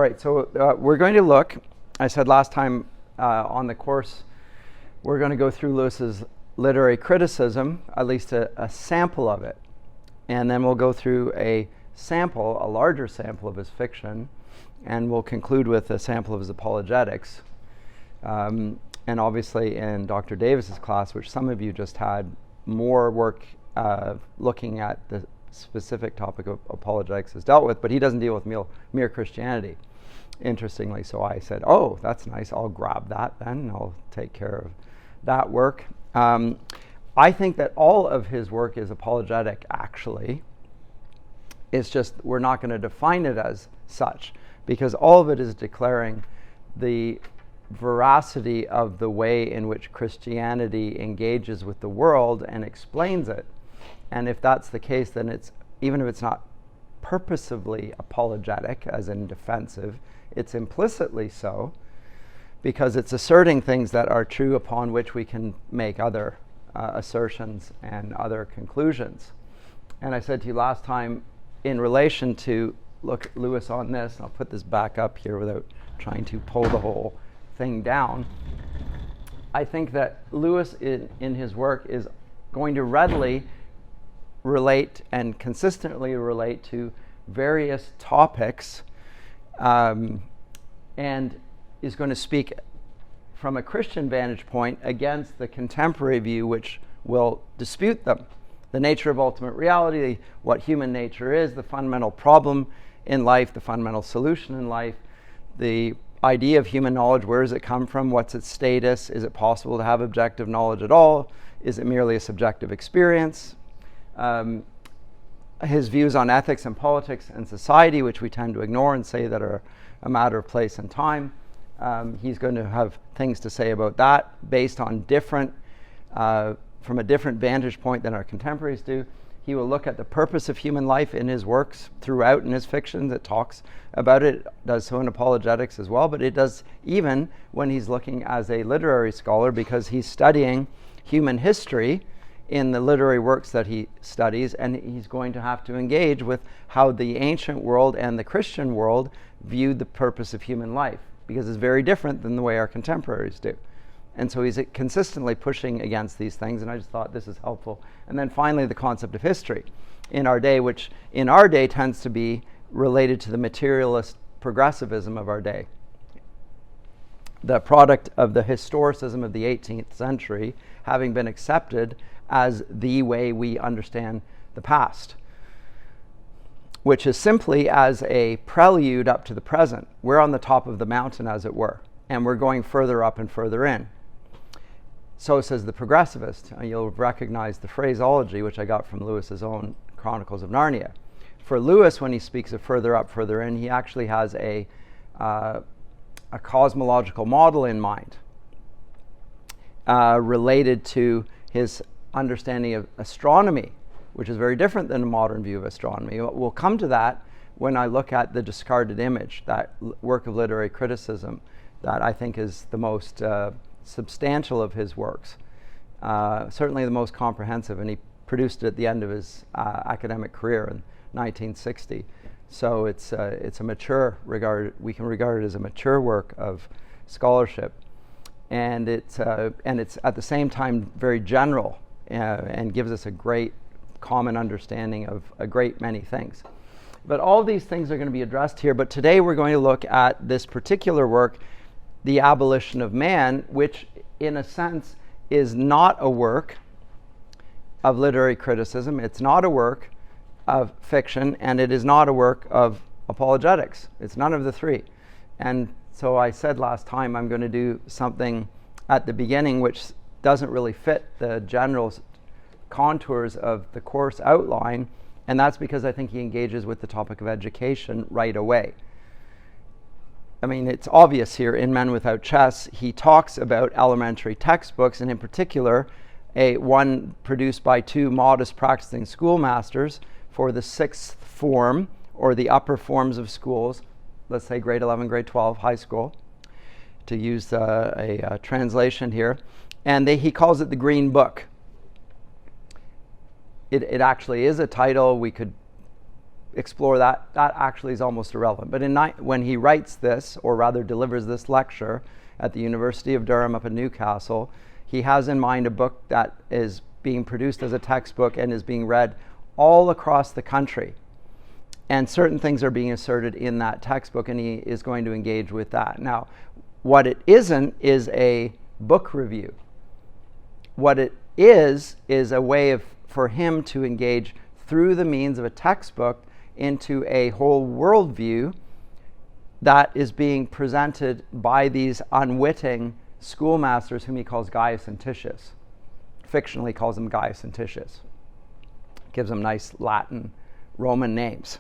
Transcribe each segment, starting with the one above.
right, so we're going to look, I said last time on the course, we're going to go through Lewis's literary criticism, at least a sample of it. And then we'll go through a larger sample of his fiction, and we'll conclude with a sample of his apologetics. And obviously in Dr. Davis's class, which some of you just had, more work looking at the specific topic of apologetics is dealt with, but he doesn't deal with mere Christianity, interestingly. So I said, oh, that's nice, I'll grab that then, and I'll take care of that work. I think that all of his work is apologetic, actually. It's just we're not going to define it as such, because all of it is declaring the veracity of the way in which Christianity engages with the world and explains it. And if that's the case, then it's, even if it's not purposively apologetic, as in defensive, it's implicitly so, because it's asserting things that are true upon which we can make other assertions and other conclusions. And I said to you last time, in relation to, look at Lewis on this, and I'll put this back up here without trying to pull the whole thing down. I think that Lewis in his work is going to readily relate and consistently relate to various topics, and is going to speak from a Christian vantage point against the contemporary view, which will dispute them. The nature of ultimate reality, what human nature is, the fundamental problem in life, the fundamental solution in life, the idea of human knowledge, where does it come from, what's its status, is it possible to have objective knowledge at all, is it merely a subjective experience, his views on ethics and politics and society, which we tend to ignore and say that are a matter of place and time. He's going to have things to say about that based on from a different vantage point than our contemporaries do. He will look at the purpose of human life in his works throughout in his fiction that talks about it, does so in apologetics as well, but it does even when he's looking as a literary scholar, because he's studying human history in the literary works that he studies, and he's going to have to engage with how the ancient world and the Christian world viewed the purpose of human life, because it's very different than the way our contemporaries do. And so he's consistently pushing against these things, and I just thought this is helpful. And then finally, the concept of history in our day, which in our day tends to be related to the materialist progressivism of our day. The product of the historicism of the 18th century having been accepted as the way we understand the past, which is simply as a prelude up to the present. We're on the top of the mountain, as it were, and we're going further up and further in. So says the progressivist. You'll recognize the phraseology, which I got from Lewis's own Chronicles of Narnia. For Lewis, when he speaks of further up, further in, he actually has a cosmological model in mind related to his understanding of astronomy, which is very different than a modern view of astronomy. We'll come to that when I look at The Discarded Image, that work of literary criticism that I think is the most substantial of his works, certainly the most comprehensive, and he produced it at the end of his academic career in 1960. So it's a mature we can regard it as a mature work of scholarship, and it's at the same time very general and gives us a great common understanding of a great many things. But all these things are going to be addressed here, but today we're going to look at this particular work, The Abolition of Man, which in a sense is not a work of literary criticism, it's not a work of fiction, and it is not a work of apologetics. It's none of the three. And so I said last time I'm going to do something at the beginning which doesn't really fit the general contours of the course outline, and that's because I think he engages with the topic of education right away. I mean, it's obvious here in Men Without Chess, he talks about elementary textbooks, and in particular, one produced by two modest practicing schoolmasters for the sixth form, or the upper forms of schools, let's say grade 11, grade 12, high school, to use a translation here. And he calls it the Green Book. It actually is a title. We could explore that. That actually is almost irrelevant. But when he writes this, or rather delivers this lecture at the University of Durham up in Newcastle, he has in mind a book that is being produced as a textbook and is being read all across the country. And certain things are being asserted in that textbook, and he is going to engage with that. Now, what it isn't is a book review. What it is a way for him to engage through the means of a textbook into a whole worldview that is being presented by these unwitting schoolmasters whom he calls Gaius and Titius. Fictionally calls them Gaius and Titius. Gives them nice Latin Roman names.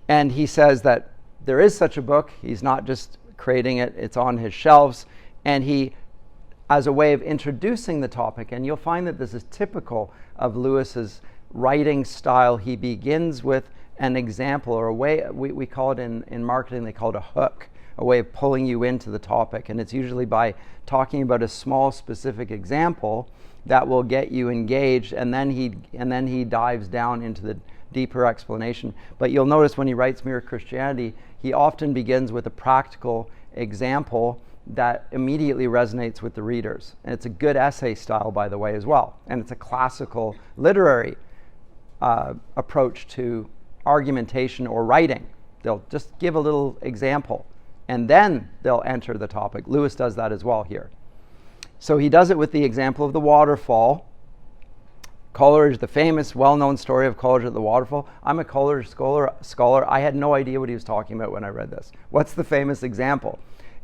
And he says that there is such a book. He's not just creating it, it's on his shelves. And he, as a way of introducing the topic, and you'll find that this is typical of Lewis's writing style, he begins with an example, or a way, we call it in marketing, they call it a hook, a way of pulling you into the topic. And it's usually by talking about a small specific example that will get you engaged, and then he dives down into the deeper explanation. But you'll notice when he writes Mere Christianity, he often begins with a practical example that immediately resonates with the readers. And it's a good essay style, by the way, as well. And it's a classical literary approach to argumentation or writing. They'll just give a little example, and then they'll enter the topic. Lewis does that as well here. So he does it with the example of the waterfall. Coleridge, the famous, well-known story of Coleridge at the waterfall. I'm a Coleridge scholar. I had no idea what he was talking about when I read this. What's the famous example?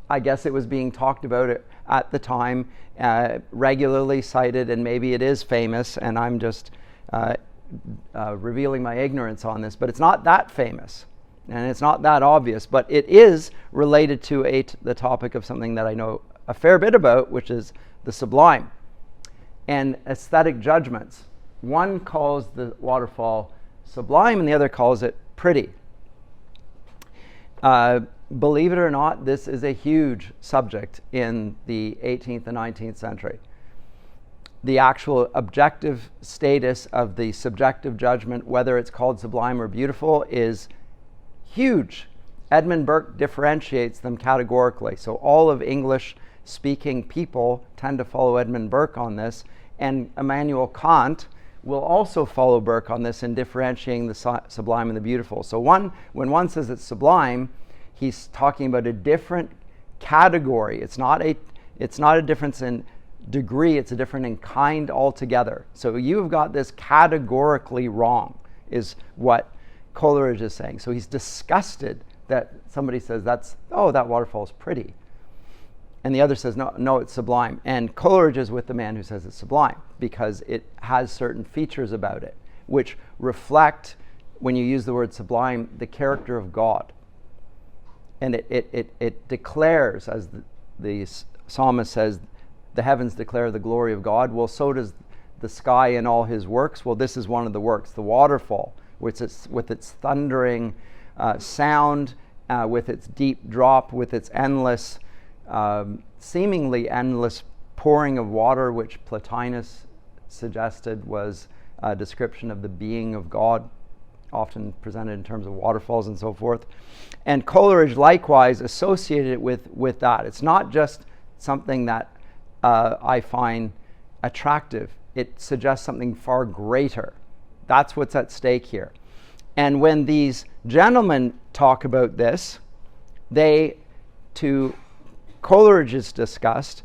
I guess it was being talked about at the time, regularly cited, and maybe it is famous, and I'm just revealing my ignorance on this, but it's not that famous, and it's not that obvious, but it is related to the topic of something that I know a fair bit about, which is the sublime and aesthetic judgments. One calls the waterfall sublime, and the other calls it pretty. Believe it or not, this is a huge subject in the 18th and 19th century. The actual objective status of the subjective judgment, whether it's called sublime or beautiful, is huge. Edmund Burke differentiates them categorically. So all of English-speaking people tend to follow Edmund Burke on this, and Immanuel Kant will also follow Burke on this in differentiating the sublime and the beautiful. So when one says it's sublime, he's talking about a different category. It's not a difference in degree, it's a different in kind altogether. So you've got this categorically wrong, is what Coleridge is saying. So he's disgusted that somebody says that waterfall is pretty. And the other says, no, it's sublime. And Coleridge is with the man who says it's sublime, because it has certain features about it which reflect, when you use the word sublime, the character of God. And it declares, as the psalmist says, the heavens declare the glory of God. Well, so does the sky and all his works. Well, this is one of the works, the waterfall, with its thundering sound, with its deep drop, with its endless, seemingly endless pouring of water, which Plotinus suggested was a description of the being of God, often presented in terms of waterfalls and so forth. And Coleridge likewise associated it with that. It's not just something that I find attractive. It suggests something far greater. That's what's at stake here. And when these gentlemen talk about this, they, to Coleridge's disgust,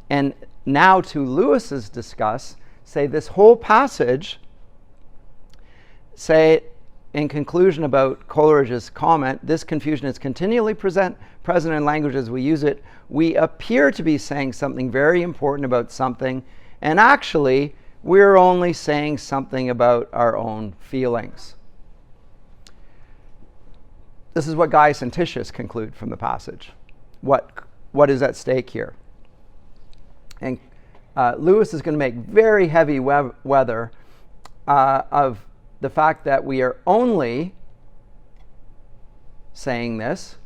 and now to Lewis's disgust, say this whole passage, say in conclusion about Coleridge's comment, this confusion is continually present in language as we use it. We appear to be saying something very important about something, and actually we're only saying something about our own feelings. This is what Gaius and Titius conclude from the passage. What is at stake here? And Lewis is going to make very heavy weather of the fact that we are only saying this.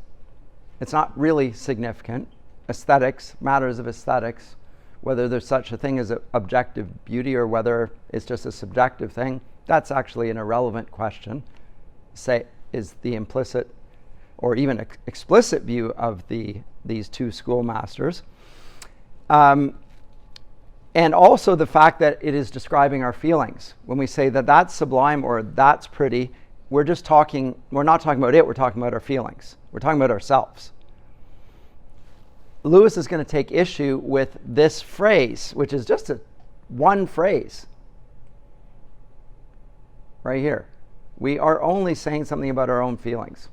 It's not really significant. Aesthetics, matters of aesthetics, whether there's such a thing as objective beauty or whether it's just a subjective thing, that's actually an irrelevant question. say is the implicit or even explicit view of these two schoolmasters. And also the fact that it is describing our feelings. When we say that that's sublime or that's pretty, we're not talking about it, we're talking about our feelings. We're talking about ourselves. Lewis is going to take issue with this phrase, which is just one phrase right here. We are only saying something about our own feelings.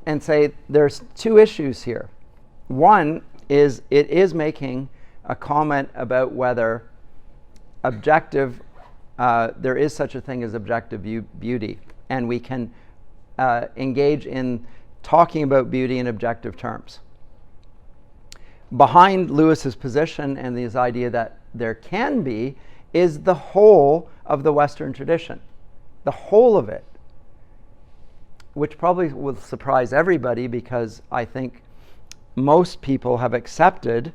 And say there's two issues here. One is it is making a comment about whether there is such a thing as objective beauty, and we can engage in talking about beauty in objective terms. Behind Lewis's position and this idea that there can be is the whole of the Western tradition, the whole of it, which probably will surprise everybody, because I think most people have accepted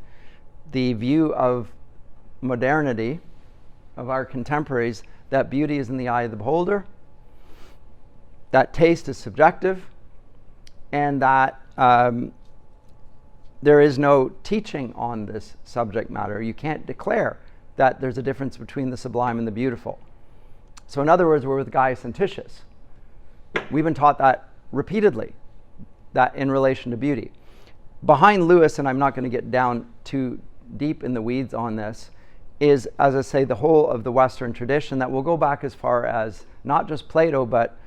the view of modernity, of our contemporaries, that beauty is in the eye of the beholder, that taste is subjective, and that there is no teaching on this subject matter. You can't declare that there's a difference between the sublime and the beautiful. So in other words, we're with Gaius and Titius. We've been taught that repeatedly, that in relation to beauty. Behind Lewis, and I'm not going to get down too deep in the weeds on this, is, as I say, the whole of the Western tradition that will go back as far as not just Plato, but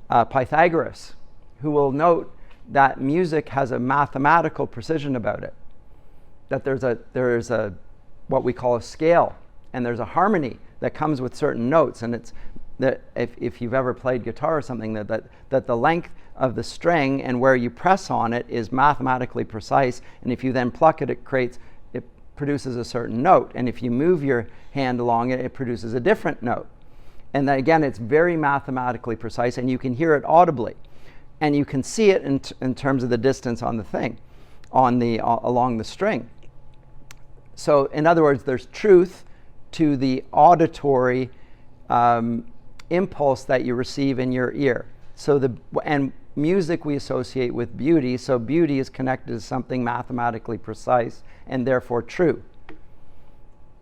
Pythagoras, who will note that music has a mathematical precision about it, that there's a what we call a scale, and there's a harmony that comes with certain notes, and it's that if you've ever played guitar or something, that the length of the string and where you press on it is mathematically precise, and if you then pluck it, it produces a certain note, and if you move your hand along it, it produces a different note. And then again, it's very mathematically precise, and you can hear it audibly, and you can see it in terms of the distance on the thing, along the string. So in other words, there's truth to the auditory impulse that you receive in your ear. And music we associate with beauty, so beauty is connected to something mathematically precise and therefore true.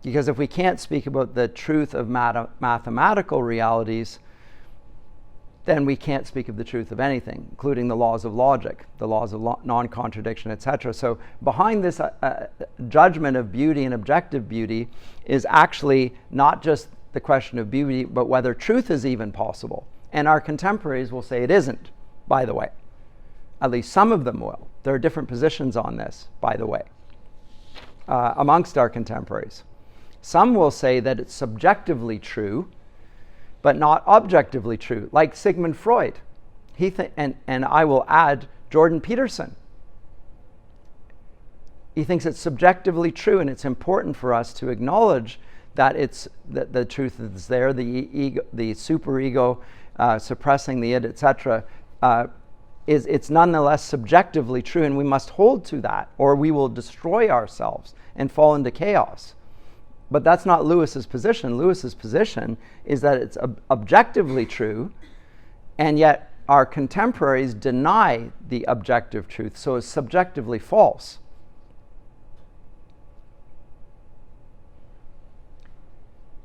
Because if we can't speak about the truth of mathematical realities, then we can't speak of the truth of anything, including the laws of logic, the laws of non-contradiction, etc. So behind this judgment of beauty and objective beauty is actually not just the question of beauty, but whether truth is even possible. And our contemporaries will say it isn't, by the way. At least some of them will. There are different positions on this, by the way, amongst our contemporaries. Some will say that it's subjectively true, but not objectively true, like Sigmund Freud. And I will add Jordan Peterson. He thinks it's subjectively true, and it's important for us to acknowledge that the truth is there, the ego, the superego suppressing the id, etc. It's nonetheless subjectively true, and we must hold to that, or we will destroy ourselves and fall into chaos. But that's not Lewis's position. Lewis's position is that it's objectively true, and yet our contemporaries deny the objective truth, so it's subjectively false.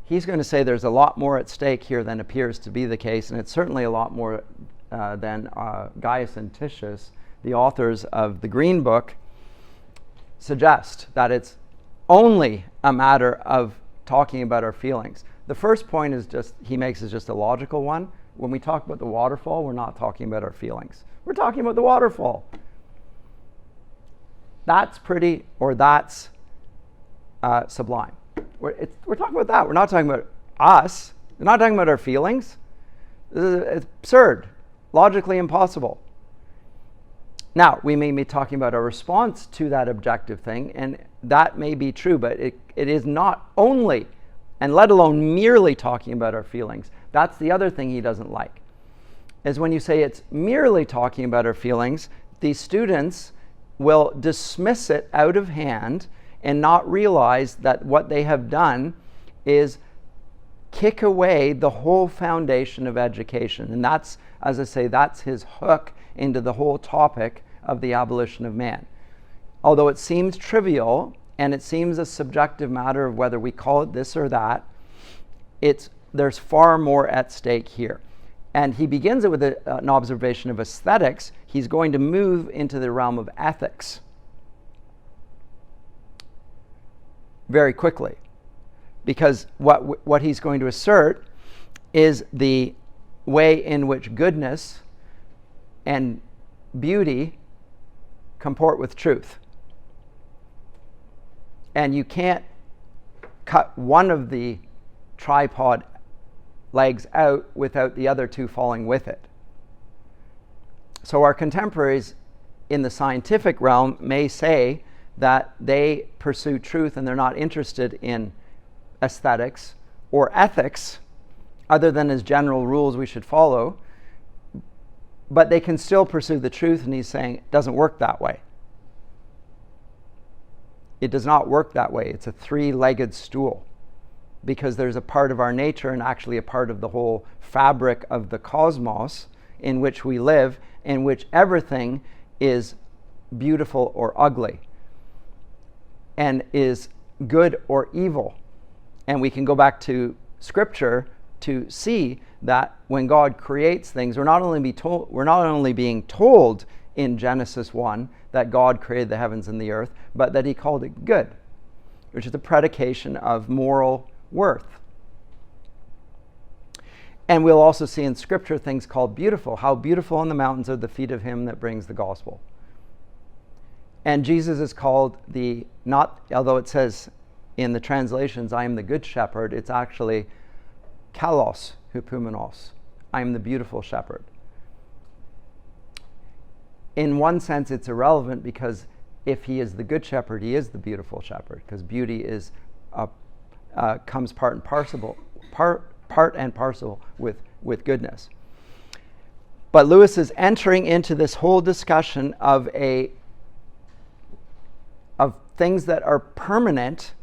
He's going to say there's a lot more at stake here than appears to be the case, and it's certainly a lot more than Gaius and Titius, the authors of the Green Book, suggest, that it's only a matter of talking about our feelings. The first point he makes is just a logical one. When we talk about the waterfall, we're not talking about our feelings. We're talking about the waterfall. That's pretty, or that's sublime. We're talking about that. We're not talking about us. We're not talking about our feelings. It's absurd, logically impossible. Now, we may be talking about our response to that objective thing, and that may be true, but it is not only, and let alone merely, talking about our feelings. That's the other thing he doesn't like, is when you say it's merely talking about our feelings, these students will dismiss it out of hand and not realize that what they have done is kick away the whole foundation of education. And that's, as I say, that's his hook into the whole topic of the abolition of man. Although it seems trivial, and it seems a subjective matter of whether we call it this or that, there's far more at stake here. And he begins it with an observation of aesthetics. He's going to move into the realm of ethics very quickly, because what he's going to assert is the way in which goodness and beauty comport with truth. And you can't cut one of the tripod legs out without the other two falling with it. So our contemporaries in the scientific realm may say that they pursue truth and they're not interested in aesthetics or ethics other than as general rules we should follow, but they can still pursue the truth, and he's saying it doesn't work that way. It does not work that way. It's a three-legged stool, because there's a part of our nature and actually a part of the whole fabric of the cosmos in which we live, in which everything is beautiful or ugly and is good or evil. And we can go back to Scripture to see that when God creates things, we're not only being told in Genesis 1 that God created the heavens and the earth, but that he called it good, which is a predication of moral worth. And we'll also see in Scripture things called beautiful. How beautiful on the mountains are the feet of him that brings the gospel. And Jesus is called although it says in the translations, I am the good shepherd, it's actually kalos hupumenos. I am the beautiful shepherd. In one sense, it's irrelevant, because if he is the good shepherd, he is the beautiful shepherd, because beauty is comes part and parcel with goodness. But Lewis is entering into this whole discussion of things that are permanent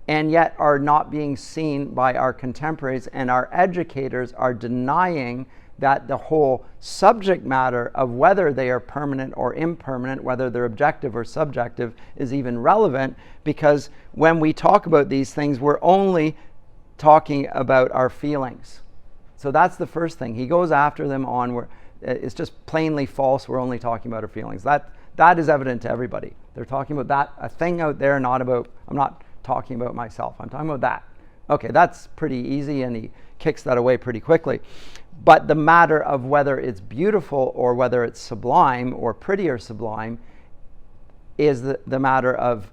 and yet are not being seen by our contemporaries, and our educators are denying that the whole subject matter of whether they are permanent or impermanent, whether they're objective or subjective, is even relevant, because when we talk about these things, we're only talking about our feelings. So that's the first thing. He goes after them on where it's just plainly false. We're only talking about our feelings. That is evident to everybody. They're talking about a thing out there, I'm not talking about myself. I'm talking about that. Okay, that's pretty easy, and he kicks that away pretty quickly. But the matter of whether it's beautiful or whether it's sublime or pretty or sublime is the matter of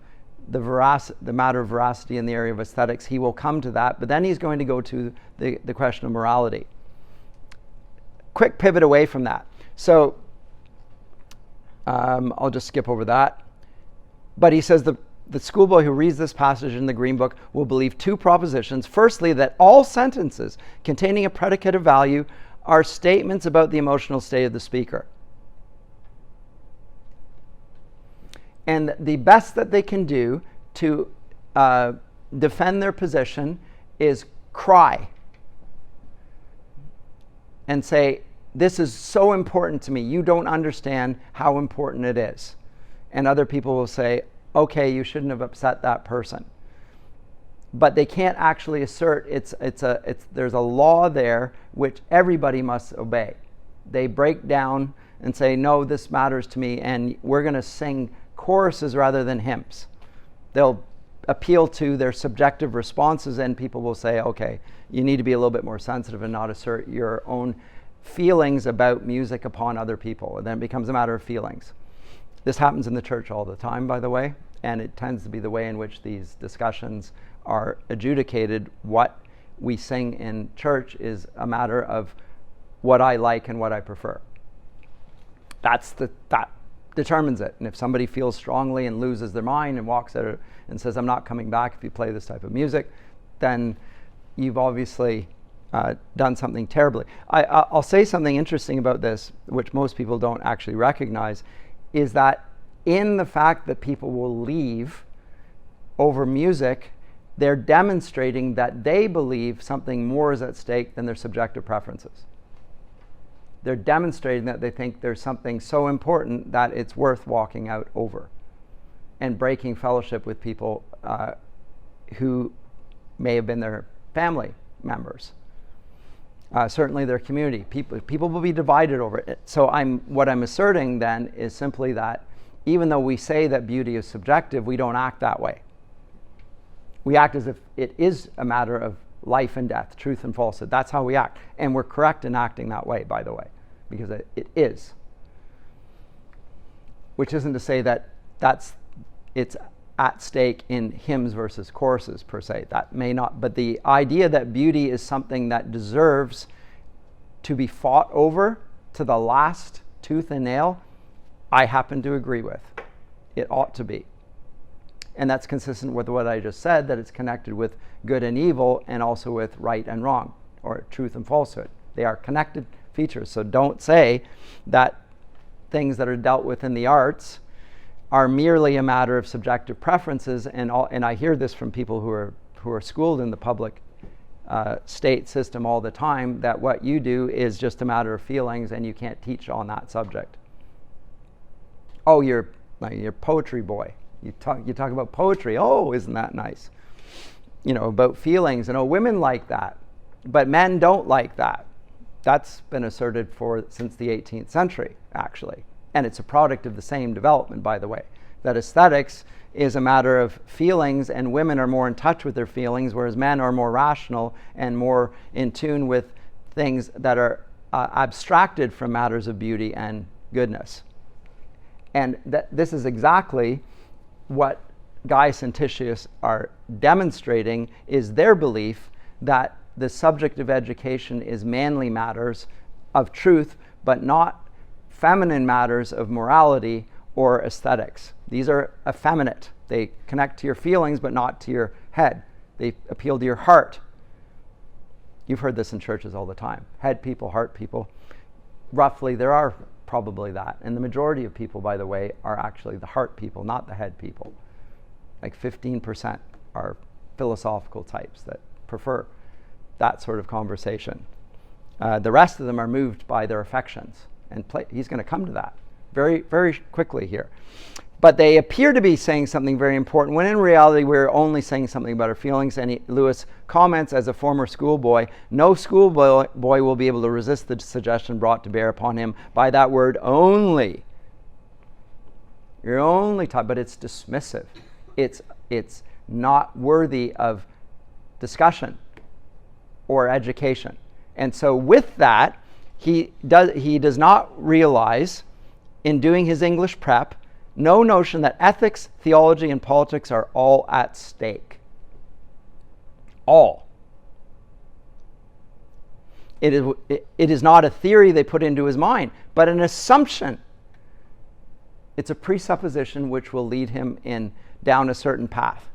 veracity in the area of aesthetics. He will come to that, but then he's going to go to the question of morality. Quick pivot away from that. So I'll just skip over that. But he says the schoolboy who reads this passage in the Green Book will believe two propositions. Firstly, that all sentences containing a predicate of value are statements about the emotional state of the speaker. And the best that they can do to defend their position is cry and say, this is so important to me. You don't understand how important it is. And other people will say, okay, you shouldn't have upset that person. But they can't actually assert there's a law there which everybody must obey. They break down and say, no, this matters to me, and we're going to sing choruses rather than hymns. They'll appeal to their subjective responses, and people will say, okay, you need to be a little bit more sensitive and not assert your own feelings about music upon other people. And then it becomes a matter of feelings. This happens in the church all the time, by the way, and it tends to be the way in which these discussions are adjudicated. What we sing in church is a matter of what I like and what I prefer. That determines it. And if somebody feels strongly and loses their mind and walks out and says, I'm not coming back if you play this type of music, then you've obviously done something terribly. I'll say something interesting about this, which most people don't actually recognize, is that in the fact that people will leave over music, they're demonstrating that they believe something more is at stake than their subjective preferences. They're demonstrating that they think there's something so important that it's worth walking out over and breaking fellowship with people who may have been their family members. Certainly their community. People will be divided over it. So what I'm asserting then is simply that even though we say that beauty is subjective, we don't act that way. We act as if it is a matter of life and death, truth and falsehood. That's how we act. And we're correct in acting that way, by the way, because it is. Which isn't to say that it's at stake in hymns versus choruses, per se. That may not, but the idea that beauty is something that deserves to be fought over to the last tooth and nail, I happen to agree with. It ought to be. And that's consistent with what I just said, that it's connected with good and evil and also with right and wrong, or truth and falsehood. They are connected features. So don't say that things that are dealt with in the arts are merely a matter of subjective preferences. And I hear this from people who are schooled in the public state system all the time, that what you do is just a matter of feelings and you can't teach on that subject. Oh, you're poetry boy. You talk about poetry. Oh, isn't that nice? About feelings. And women like that. But men don't like that. That's been asserted since the 18th century, actually. And it's a product of the same development, by the way. That aesthetics is a matter of feelings, and women are more in touch with their feelings, whereas men are more rational and more in tune with things that are abstracted from matters of beauty and goodness. And this is exactly what Gaius and Titius are demonstrating, is their belief that the subject of education is manly matters of truth, but not feminine matters of morality or aesthetics. These are effeminate. They connect to your feelings, but not to your head. They appeal to your heart. You've heard this in churches all the time. Head people, heart people. Roughly, there are probably that. And the majority of people, by the way, are actually the heart people, not the head people. Like 15% are philosophical types that prefer that sort of conversation. The rest of them are moved by their affections. And he's going to come to that very, very quickly here. But they appear to be saying something very important, when in reality we're only saying something about our feelings. And Lewis comments, as a former schoolboy, no schoolboy will be able to resist the suggestion brought to bear upon him by that word only. You're only taught, but it's dismissive. It's not worthy of discussion or education. And so with that, he does not realize, in doing his English prep, no notion that ethics, theology, and politics are all at stake. All. It is not a theory they put into his mind, but an assumption. It's a presupposition which will lead him down a certain path,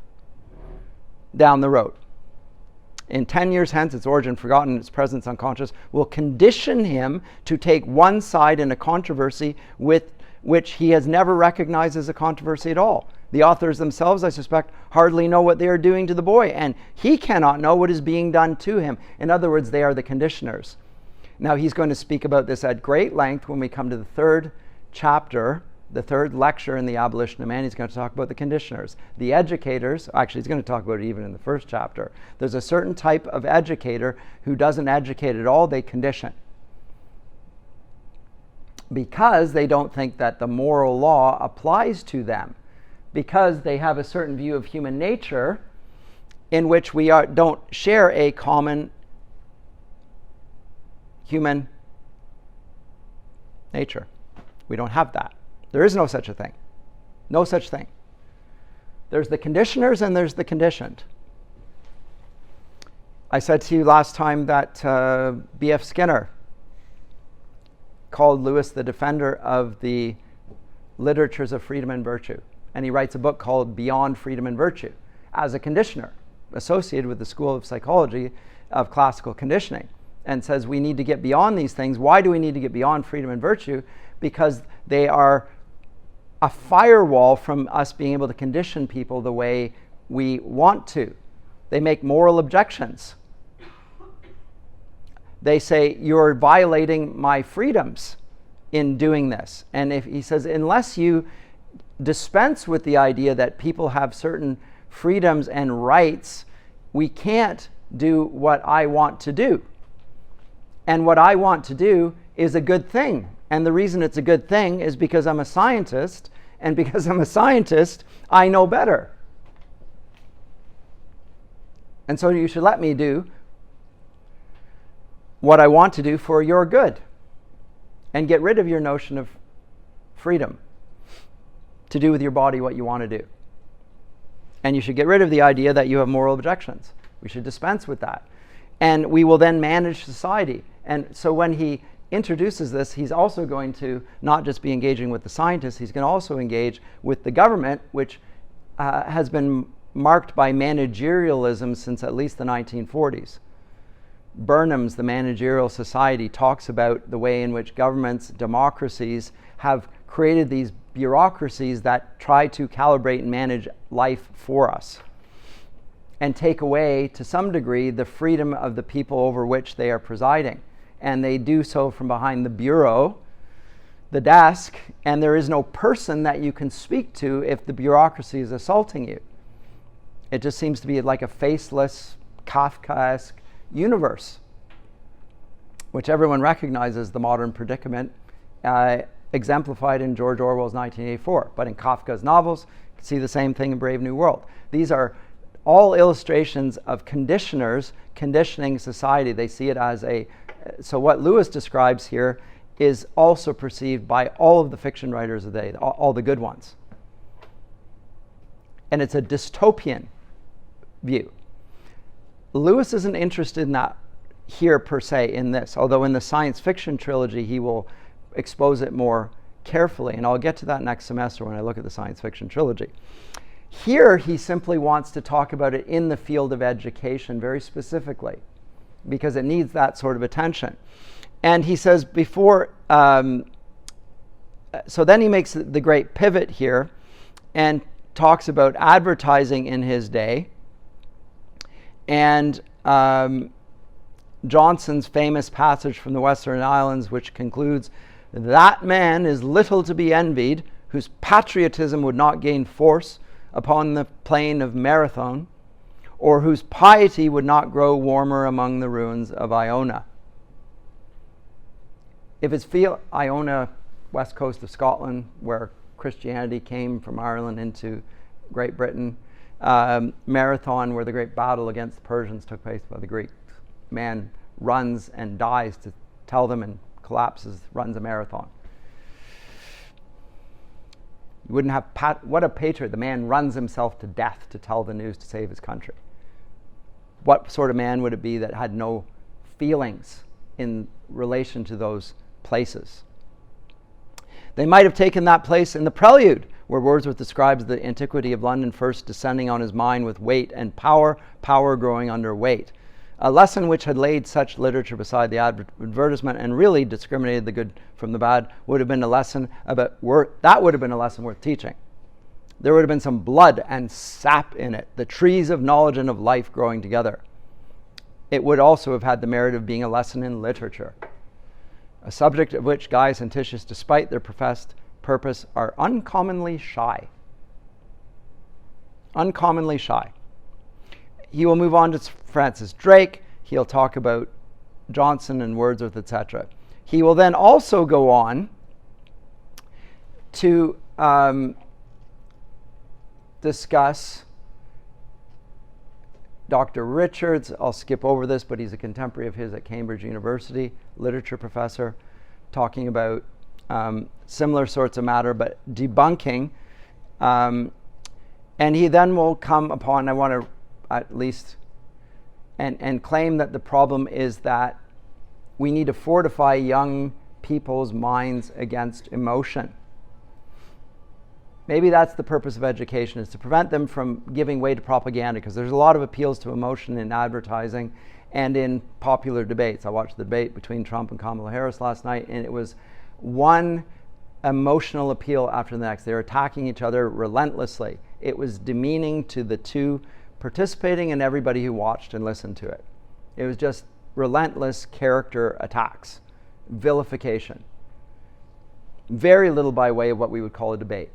down the road. In 10 years hence, its origin forgotten, its presence unconscious, will condition him to take one side in a controversy with which he has never recognized as a controversy at all. The authors themselves, I suspect, hardly know what they are doing to the boy, and he cannot know what is being done to him. In other words, they are the conditioners. Now, he's going to speak about this at great length when we come to the third chapter, the third lecture in the Abolition of Man. He's going to talk about the conditioners. The educators, actually, he's going to talk about it even in the first chapter. There's a certain type of educator who doesn't educate at all, they condition. Because they don't think that the moral law applies to them. Because they have a certain view of human nature in which we don't share a common human nature. We don't have that. There is no such a thing. No such thing. There's the conditioners and there's the conditioned. I said to you last time that B.F. Skinner called Lewis the defender of the literatures of freedom and virtue. And he writes a book called Beyond Freedom and Virtue as a conditioner associated with the School of Psychology of Classical Conditioning, and says we need to get beyond these things. Why do we need to get beyond freedom and virtue? Because they are a firewall from us being able to condition people the way we want to. They make moral objections. They say, you're violating my freedoms in doing this. And if he says, unless you dispense with the idea that people have certain freedoms and rights, we can't do what I want to do. And what I want to do is a good thing. And the reason it's a good thing is because I'm a scientist, and because I'm a scientist, I know better. And so you should let me do what I want to do for your good, and get rid of your notion of freedom to do with your body what you want to do. And you should get rid of the idea that you have moral objections. We should dispense with that. And we will then manage society. And so when he introduces this, he's also going to not just be engaging with the scientists, he's going to also engage with the government, which has been marked by managerialism since at least the 1940s. Burnham's The Managerial Society talks about the way in which governments, democracies, have created these bureaucracies that try to calibrate and manage life for us and take away, to some degree, the freedom of the people over which they are presiding. And they do so from behind the bureau, the desk, and there is no person that you can speak to if the bureaucracy is assaulting you. It just seems to be like a faceless, Kafkaesque universe, which everyone recognizes the modern predicament, exemplified in George Orwell's 1984. But in Kafka's novels, you can see the same thing in Brave New World. These are all illustrations of conditioners conditioning society. They see it as so what Lewis describes here is also perceived by all of the fiction writers of the day, all the good ones. And it's a dystopian view. Lewis isn't interested in that here per se in this, although in the science fiction trilogy he will expose it more carefully, and I'll get to that next semester when I look at the science fiction trilogy. Here he simply wants to talk about it in the field of education very specifically, because it needs that sort of attention. And he says before, so then he makes the great pivot here and talks about advertising in his day, and Johnson's famous passage from the Western Islands, which concludes, "That man is little to be envied, whose patriotism would not gain force upon the plain of Marathon, or whose piety would not grow warmer among the ruins of Iona." If it's Iona, west coast of Scotland, where Christianity came from Ireland into Great Britain, Marathon, where the great battle against the Persians took place by the Greeks. Man runs and dies to tell them and collapses, runs a marathon. You wouldn't have, what a patriot. The man runs himself to death to tell the news to save his country. What sort of man would it be that had no feelings in relation to those places? They might have taken that place in the Prelude, where Wordsworth describes the antiquity of London first descending on his mind with weight and power, power growing under weight. A lesson which had laid such literature beside the advertisement and really discriminated the good from the bad would have been a lesson that would have been a lesson worth teaching. There would have been some blood and sap in it, the trees of knowledge and of life growing together. It would also have had the merit of being a lesson in literature, a subject of which Gaius and Titius, despite their professed purpose, are uncommonly shy. Uncommonly shy. He will move on to Francis Drake. He'll talk about Johnson and Wordsworth, etc. He will then also go on to discuss Dr. Richards. I'll skip over this, but he's a contemporary of his at Cambridge University, literature professor, talking about similar sorts of matter, but debunking. And he then will come upon, I want to at least, and claim that the problem is that we need to fortify young people's minds against emotion. Maybe that's the purpose of education, is to prevent them from giving way to propaganda, because there's a lot of appeals to emotion in advertising and in popular debates. I watched the debate between Trump and Kamala Harris last night, and it was one emotional appeal after the next. They were attacking each other relentlessly. It was demeaning to the two participating and everybody who watched and listened to it. It was just relentless character attacks, vilification. Very little by way of what we would call a debate.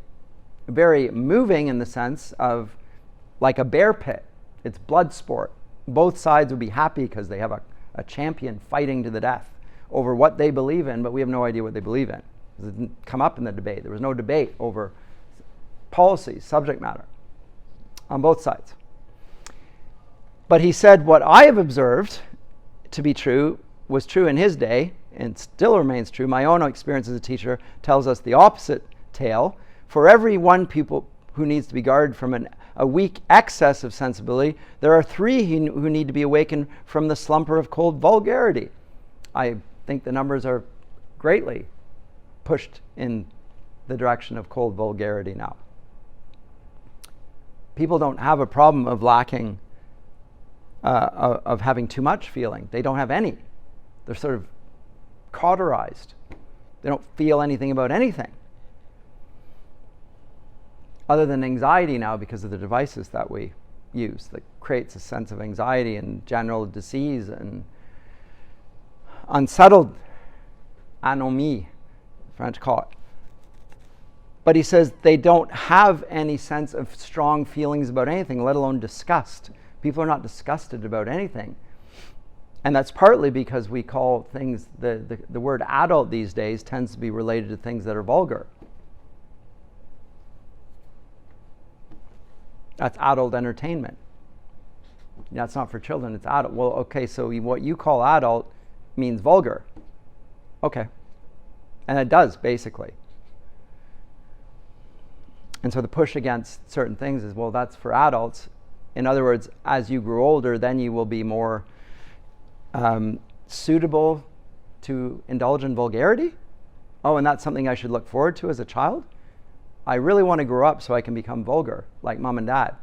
Very moving in the sense of like a bear pit. It's blood sport. Both sides would be happy because they have a champion fighting to the death over what they believe in, but we have no idea what they believe in. It didn't come up in the debate. There was no debate over policy, subject matter, on both sides. But he said, what I have observed to be true was true in his day, and still remains true. My own experience as a teacher tells us the opposite tale. For every one pupil who needs to be guarded from a weak excess of sensibility, there are 3 who need to be awakened from the slumber of cold vulgarity. I think the numbers are greatly pushed in the direction of cold vulgarity now. People don't have a problem of lacking, of having too much feeling. They don't have any. They're sort of cauterized. They don't feel anything about anything other than anxiety now because of the devices that we use that creates a sense of anxiety and general disease and unsettled anomie, French call it. But he says they don't have any sense of strong feelings about anything, let alone disgust. People are not disgusted about anything. And that's partly because we call things, the word adult these days tends to be related to things that are vulgar. That's adult entertainment. That's not for children, it's adult. Well, okay, so what you call adult means vulgar. Okay. And it does, basically. And so the push against certain things is, well, that's for adults. In other words, as you grow older, then you will be more suitable to indulge in vulgarity? Oh, and that's something I should look forward to as a child? I really want to grow up so I can become vulgar, like mom and dad.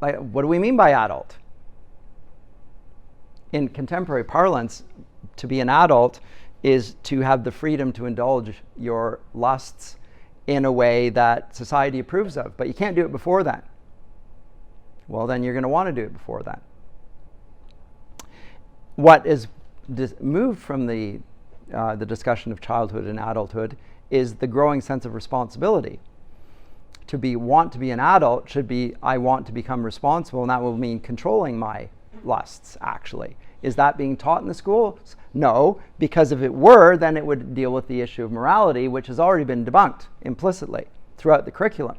Like, what do we mean by adult? In contemporary parlance, to be an adult is to have the freedom to indulge your lusts in a way that society approves of. But you can't do it before that. Well, then you're going to want to do it before that. What is moved from the discussion of childhood and adulthood is the growing sense of responsibility. Want to be an adult should be, I want to become responsible, and that will mean controlling my lusts, actually. Is that being taught in the schools? No, because if it were, then it would deal with the issue of morality, which has already been debunked implicitly throughout the curriculum.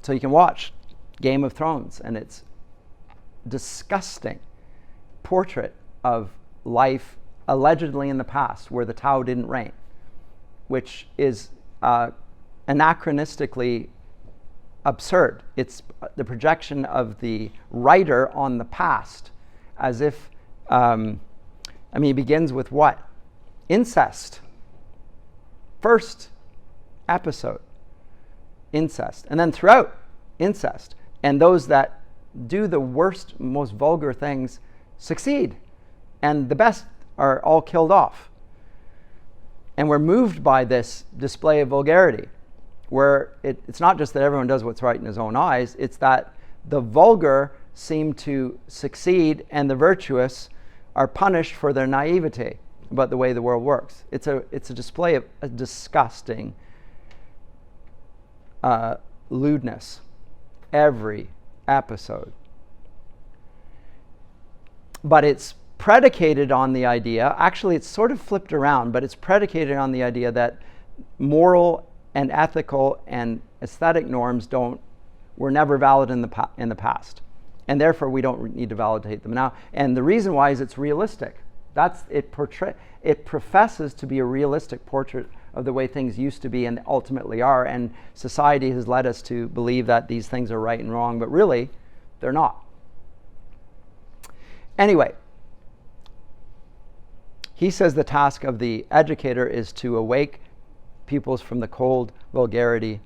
So you can watch Game of Thrones, and it's disgusting portrait of life allegedly in the past where the Tao didn't reign, which is anachronistically absurd. It's the projection of the writer on the past, as if, it begins with what? Incest. First episode, incest. And then throughout, incest. And those that do the worst, most vulgar things succeed. And the best are all killed off. And we're moved by this display of vulgarity, where it's not just that everyone does what's right in his own eyes, it's that the vulgar seem to succeed and the virtuous are punished for their naivete about the way the world works. It's a display of a disgusting lewdness every episode. But it's predicated on the idea, actually it's sort of flipped around, but it's predicated on the idea that moral and ethical and aesthetic norms were never valid in the past. And therefore we don't need to validate them now. And the reason why is it's realistic. It professes to be a realistic portrait of the way things used to be and ultimately are, and society has led us to believe that these things are right and wrong, but really they're not. Anyway, he says the task of the educator is to awake pupils from the cold vulgarity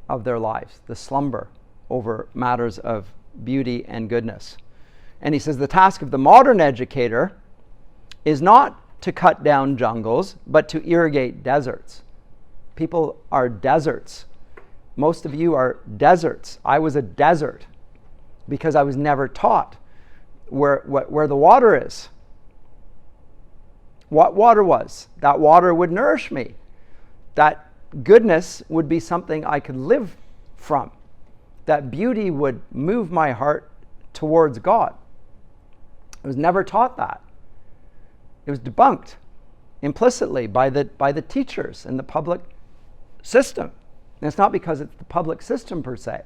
of their lives, the slumber over matters of beauty and goodness. And he says the task of the modern educator is not to cut down jungles, but to irrigate deserts. People are deserts. Most of you are deserts. I was a desert because I was never taught where the water is. What water was. That water would nourish me. That goodness would be something I could live from. That beauty would move my heart towards God. I was never taught that. It was debunked implicitly by the teachers in the public system. And it's not because it's the public system per se.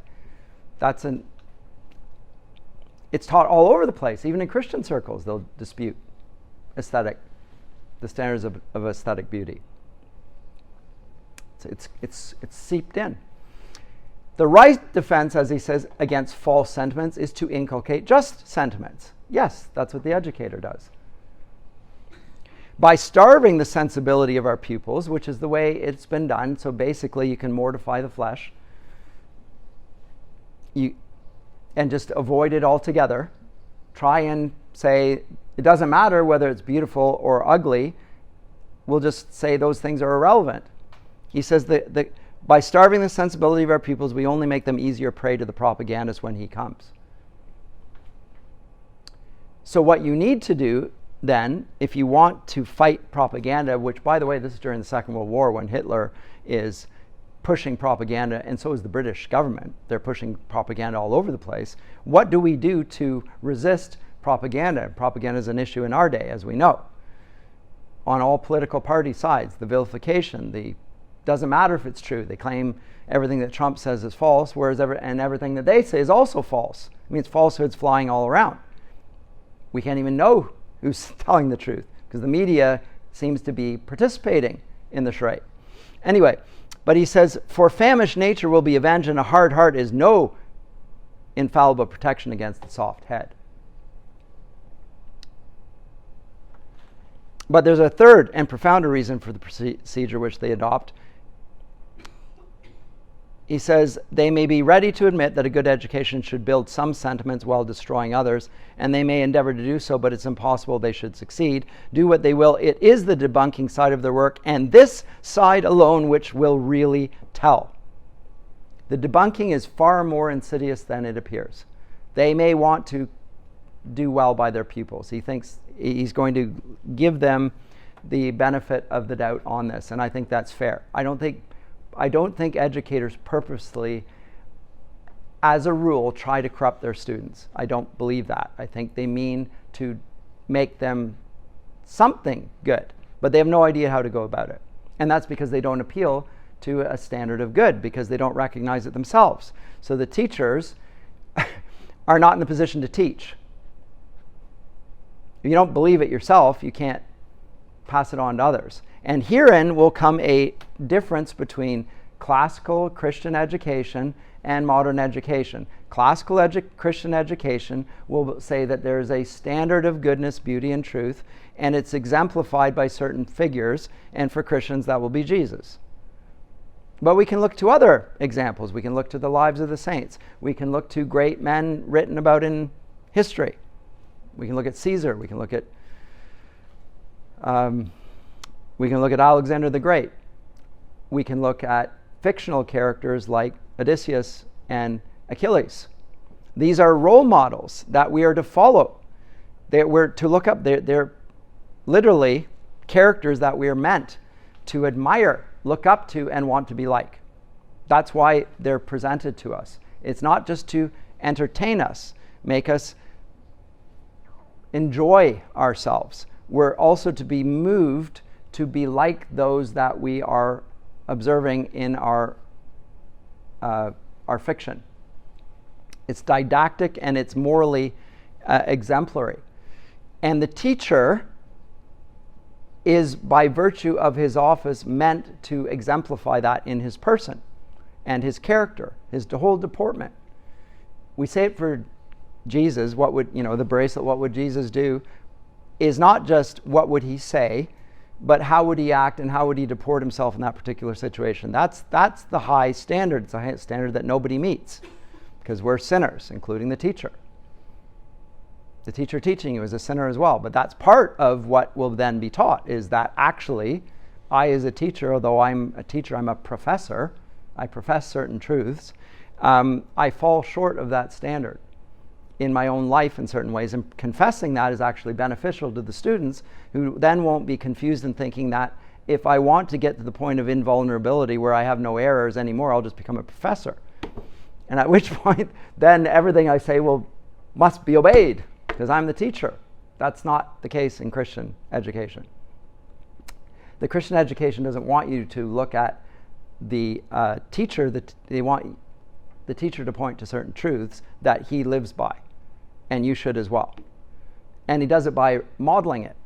It's taught all over the place. Even in Christian circles, they'll dispute the standards of aesthetic beauty. It's seeped in. The right defense, as he says, against false sentiments is to inculcate just sentiments. Yes, that's what the educator does. By starving the sensibility of our pupils, which is the way it's been done, so basically you can mortify the flesh and just avoid it altogether. Try and say, it doesn't matter whether it's beautiful or ugly, we'll just say those things are irrelevant. He says that by starving the sensibility of our pupils, we only make them easier prey to the propagandist when he comes. So what you need to do then, if you want to fight propaganda, which, by the way, this is during the Second World War when Hitler is pushing propaganda, and so is the British government. They're pushing propaganda all over the place. What do we do to resist propaganda? Propaganda is an issue in our day, as we know. On all political party sides, the vilification, doesn't matter if it's true. They claim everything that Trump says is false, whereas everything that they say is also false. It means falsehoods flying all around. We can't even know who's telling the truth because the media seems to be participating in the charade. Anyway, but he says, for famished nature will be avenged, and a hard heart is no infallible protection against the soft head. But there's a third and profounder reason for the procedure which they adopt. He says, they may be ready to admit that a good education should build some sentiments while destroying others, and they may endeavor to do so, but it's impossible they should succeed. Do what they will, it is the debunking side of their work, and this side alone which will really tell. The debunking is far more insidious than it appears. They may want to do well by their pupils. He thinks he's going to give them the benefit of the doubt on this, and I think that's fair. I don't think educators purposely, as a rule, try to corrupt their students. I don't believe that. I think they mean to make them something good, but they have no idea how to go about it. And that's because they don't appeal to a standard of good, because they don't recognize it themselves. So the teachers are not in the position to teach. If you don't believe it yourself, you can't pass it on to others. And herein will come a difference between classical Christian education and modern education. Classical Christian education will say that there is a standard of goodness, beauty, and truth, and it's exemplified by certain figures, and for Christians that will be Jesus. But we can look to other examples. We can look to the lives of the saints. We can look to great men written about in history. We can look at Caesar. We can look at Alexander the Great. We can look at fictional characters like Odysseus and Achilles. These are role models that we are to follow. We're to look up. They're literally characters that we are meant to admire, look up to, and want to be like. That's why they're presented to us. It's not just to entertain us, make us enjoy ourselves. We're also to be moved to be like those that we are observing in our fiction. It's didactic and it's morally exemplary. And the teacher is, by virtue of his office, meant to exemplify that in his person and his character, his whole deportment. We say it for Jesus, the bracelet, what would Jesus do, is not just what would he say, but how would he act and how would he deport himself in that particular situation. That's the high standard. It's a high standard that nobody meets because we're sinners, including the teacher. The teacher teaching you is a sinner as well, but that's part of what will then be taught, is that actually I, as a teacher, although I'm a teacher, I'm a professor, I profess certain truths, I fall short of that standard in my own life in certain ways. And confessing that is actually beneficial to the students, who then won't be confused in thinking that if I want to get to the point of invulnerability where I have no errors anymore, I'll just become a professor. And at which point, then everything I say must be obeyed because I'm the teacher. That's not the case in Christian education. The Christian education doesn't want you to look at the teacher. They want the teacher to point to certain truths that he lives by, and you should as well. And he does it by modeling it.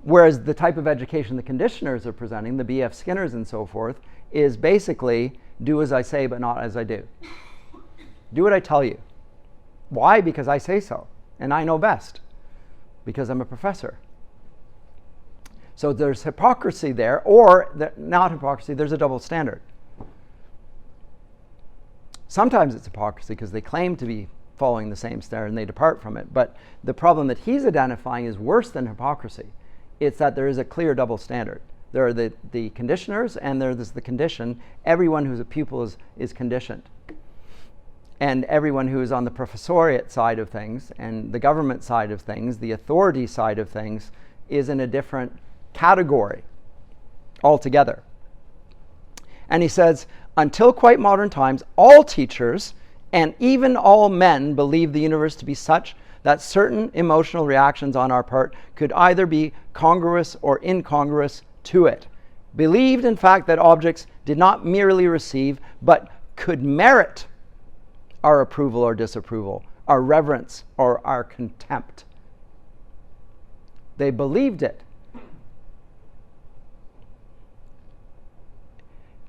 Whereas the type of education the conditioners are presenting, the B.F. Skinners and so forth, is basically do as I say but not as I do. Do what I tell you. Why? Because I say so, and I know best, because I'm a professor. So there's hypocrisy there, or not hypocrisy, there's a double standard. Sometimes it's hypocrisy because they claim to be following the same standard and they depart from it. But the problem that he's identifying is worse than hypocrisy. It's that there is a clear double standard. There are the conditioners and there's the condition. Everyone who's a pupil is conditioned. And everyone who is on the professoriate side of things and the government side of things, the authority side of things, is in a different category altogether. And he says, until quite modern times, all teachers and even all men believed the universe to be such that certain emotional reactions on our part could either be congruous or incongruous to it. Believed, in fact, that objects did not merely receive, but could merit our approval or disapproval, our reverence or our contempt. They believed it.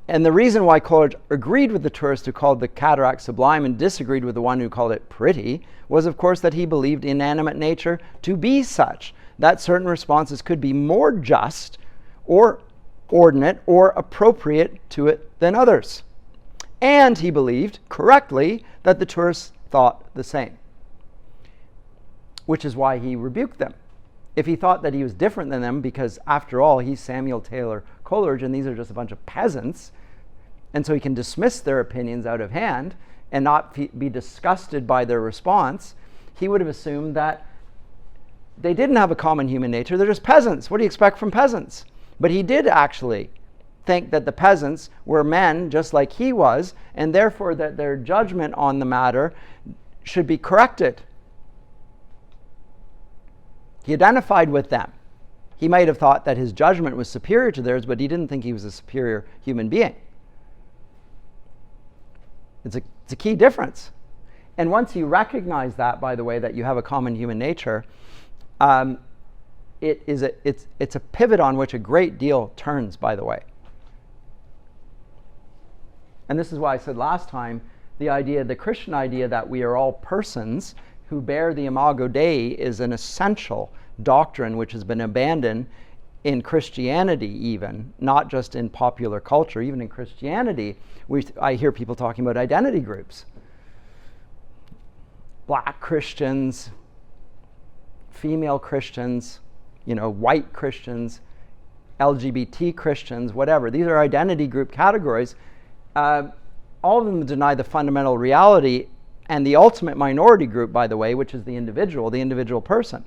And the reason why Coleridge agreed with the tourist who called the cataract sublime and disagreed with the one who called it pretty was, of course, that he believed inanimate nature to be such that certain responses could be more just or ordinate or appropriate to it than others. And he believed correctly that the tourists thought the same, which is why he rebuked them. If he thought that he was different than them, because after all, he's Samuel Taylor Coleridge and these are just a bunch of peasants, and so he can dismiss their opinions out of hand and not be disgusted by their response, he would have assumed that they didn't have a common human nature. They're just peasants. What do you expect from peasants? But he did actually think that the peasants were men just like he was, and therefore that their judgment on the matter should be corrected. He identified with them. He might have thought that his judgment was superior to theirs, but he didn't think he was a superior human being. It's a key difference. And once you recognize that, by the way, that you have a common human nature, it's a pivot on which a great deal turns, by the way. And this is why I said last time, the Christian idea that we are all persons who bear the imago Dei is an essential doctrine which has been abandoned in Christianity even, not just in popular culture. Even in Christianity, I hear people talking about identity groups. Black Christians, female Christians, white Christians, LGBT Christians, whatever. These are identity group categories. All of them deny the fundamental reality, and the ultimate minority group, by the way, which is the individual person,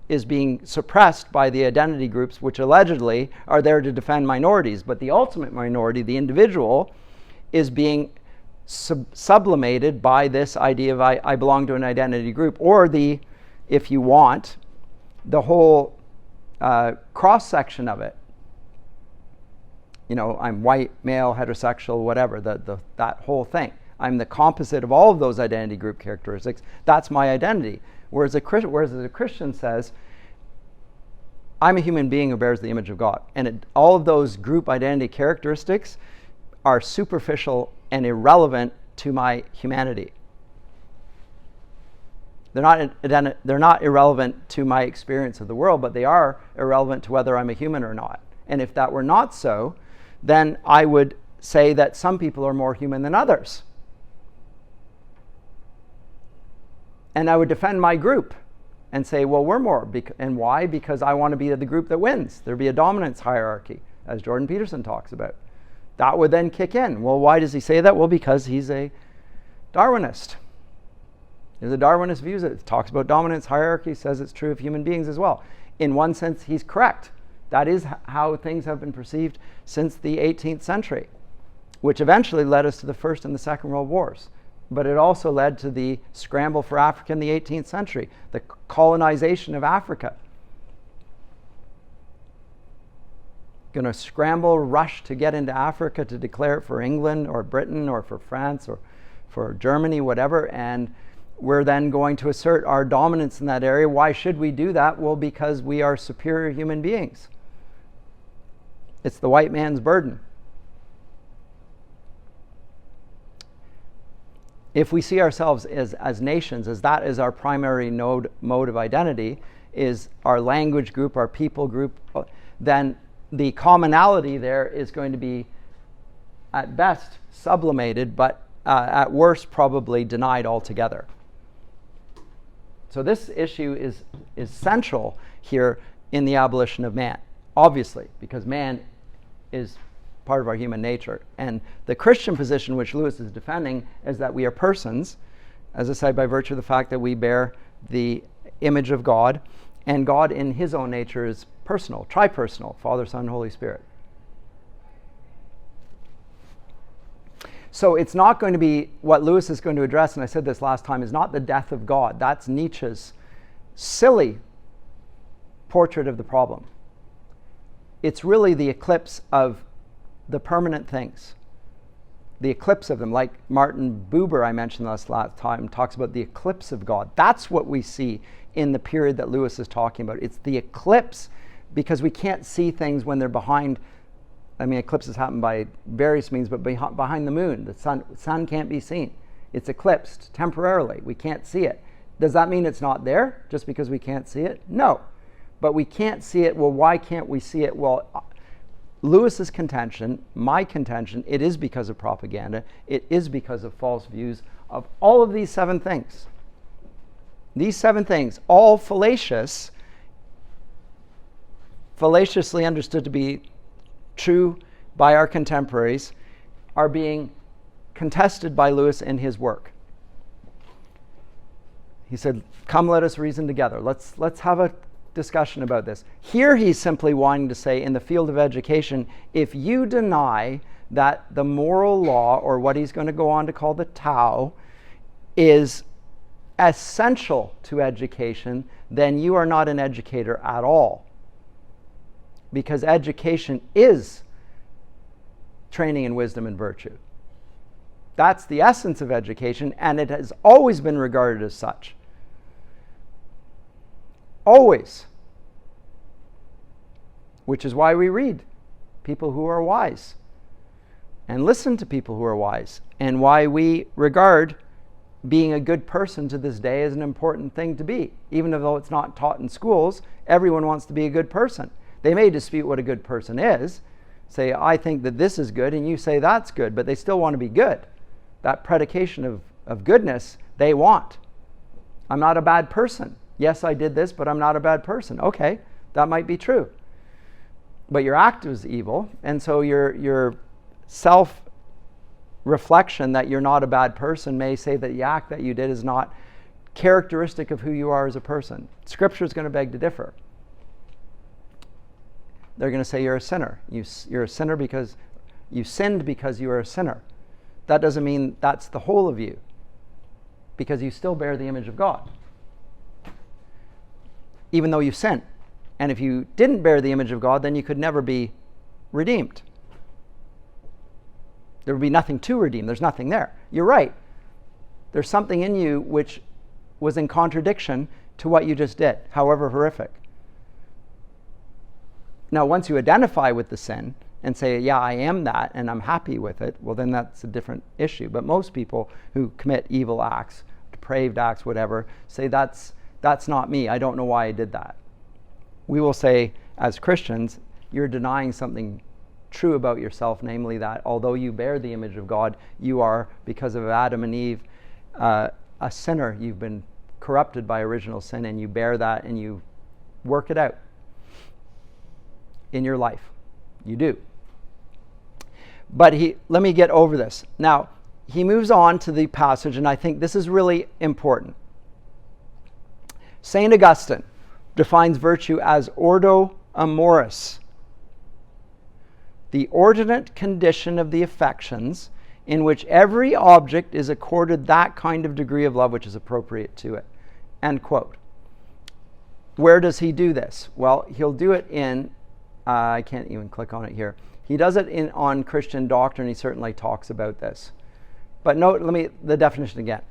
is being suppressed by the identity groups which allegedly are there to defend minorities. But the ultimate minority, the individual, is being sublimated by this idea of I belong to an identity group, or if you want, the whole cross-section of it. I'm white, male, heterosexual, whatever, that whole thing. I'm the composite of all of those identity group characteristics. That's my identity. Whereas a Christian says, I'm a human being who bears the image of God. And all of those group identity characteristics are superficial and irrelevant to my humanity. They're not irrelevant to my experience of the world, but they are irrelevant to whether I'm a human or not. And if that were not so, then I would say that some people are more human than others. And I would defend my group and say, well, we're more. And why? Because I want to be the group that wins. There'd be a dominance hierarchy, as Jordan Peterson talks about. That would then kick in. Well, why does he say that? Well, because he's a Darwinist. There's a Darwinist views it. It talks about dominance, hierarchy, says it's true of human beings as well. In one sense, he's correct. That is how things have been perceived since the 18th century, which eventually led us to the First and the Second World Wars. But it also led to the scramble for Africa in the 18th century, the colonization of Africa. Going to scramble, rush to get into Africa to declare it for England or Britain or for France or for Germany, whatever, and we're then going to assert our dominance in that area. Why should we do that? Well, because we are superior human beings. It's the white man's burden. If we see ourselves as nations, as that is our primary mode of identity, is our language group, our people group, then the commonality there is going to be, at best, sublimated, but at worst, probably denied altogether. So this issue is central here in the abolition of man, obviously, because man is part of our human nature. And the Christian position, which Lewis is defending, is that we are persons, as I said, by virtue of the fact that we bear the image of God, and God in his own nature is personal, tripersonal, Father, Son, Holy Spirit. So it's not going to be, what Lewis is going to address, and I said this last time, is not the death of God. That's Nietzsche's silly portrait of the problem. It's really the eclipse of the permanent things. The eclipse of them, like Martin Buber, I mentioned last time, talks about the eclipse of God. That's what we see in the period that Lewis is talking about. It's the eclipse, because we can't see things when they're behind. I mean, eclipses happen by various means, but behind the moon, the sun can't be seen. It's eclipsed temporarily. We can't see it. Does that mean it's not there just because we can't see it? No. But we can't see it. Well, why can't we see it? Well, Lewis's contention, my contention, it is because of propaganda. It is because of false views of all of these 7 things. These 7 things, all fallaciously understood to be true by our contemporaries, are being contested by Lewis in his work. He said, come, let us reason together. Let's have a discussion about this. Here he's simply wanting to say, in the field of education, if you deny that the moral law, or what he's going to go on to call the Tao, is essential to education, then you are not an educator at all. Because education is training in wisdom and virtue. That's the essence of education, and it has always been regarded as such. Always. Which is why we read people who are wise and listen to people who are wise, and why we regard being a good person to this day as an important thing to be. Even though it's not taught in schools, everyone wants to be a good person. They may dispute what a good person is, say, I think that this is good, and you say that's good, but they still want to be good. That predication of goodness they want. I'm not a bad person. Yes, I did this, but I'm not a bad person. Okay, that might be true. But your act was evil, and so your self-reflection that you're not a bad person may say that the act that you did is not characteristic of who you are as a person. Scripture is going to beg to differ. They're going to say you're a sinner. You're a sinner because you sinned because you are a sinner. That doesn't mean that's the whole of you, because you still bear the image of God, even though you sin. And if you didn't bear the image of God, then you could never be redeemed. There would be nothing to redeem. There's nothing there. You're right. There's something in you which was in contradiction to what you just did, however horrific. Now, once you identify with the sin and say, yeah, I am that, and I'm happy with it, well, then that's a different issue. But most people who commit evil acts, depraved acts, whatever, say, that's not me. I don't know why I did that. We will say, as Christians, you're denying something true about yourself, namely that although you bear the image of God, you are, because of Adam and Eve, a sinner. You've been corrupted by original sin, and you bear that, and you work it out in your life. You do. But let me get over this. Now, he moves on to the passage, and I think this is really important. St. Augustine defines virtue as ordo amoris, the ordinate condition of the affections in which every object is accorded that kind of degree of love which is appropriate to it. End quote. Where does he do this? Well, he'll do it in, I can't even click on it here. He does it on Christian doctrine. He certainly talks about this. But note, the definition again.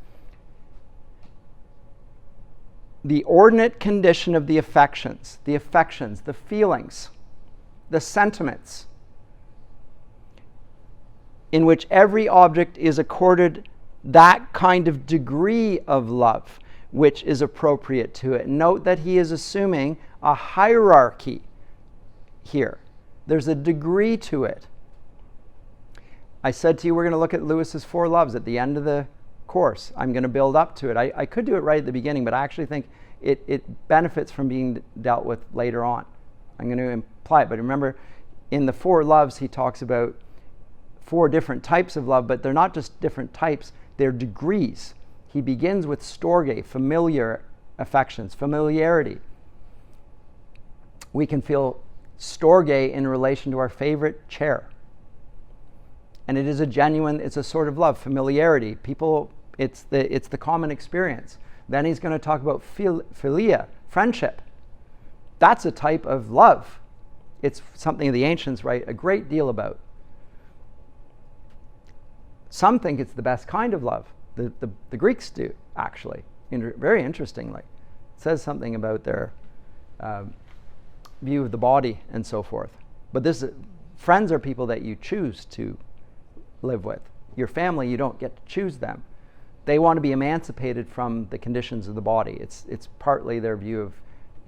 The ordinate condition of the affections, the feelings, the sentiments, in which every object is accorded that kind of degree of love which is appropriate to it. Note that he is assuming a hierarchy here. There's a degree to it. I said to you we're going to look at Lewis's 4 loves at the end of the course. I'm going to build up to it. I could do it right at the beginning, but I actually think it benefits from being dealt with later on. I'm going to imply it. But remember, in the 4 loves, he talks about 4 different types of love, but they're not just different types, they're degrees. He begins with storge, familiar affections, familiarity. We can feel storge in relation to our favorite chair. And it is it's a sort of love, familiarity. People, it's the common experience. Then he's going to talk about philia, friendship. That's a type of love. It's something the ancients write a great deal about. Some think it's the best kind of love. The Greeks do, actually, very interestingly. It says something about their view of the body and so forth. But friends are people that you choose to live with. Your family, you don't get to choose them. They want to be emancipated from the conditions of the body. It's partly their view of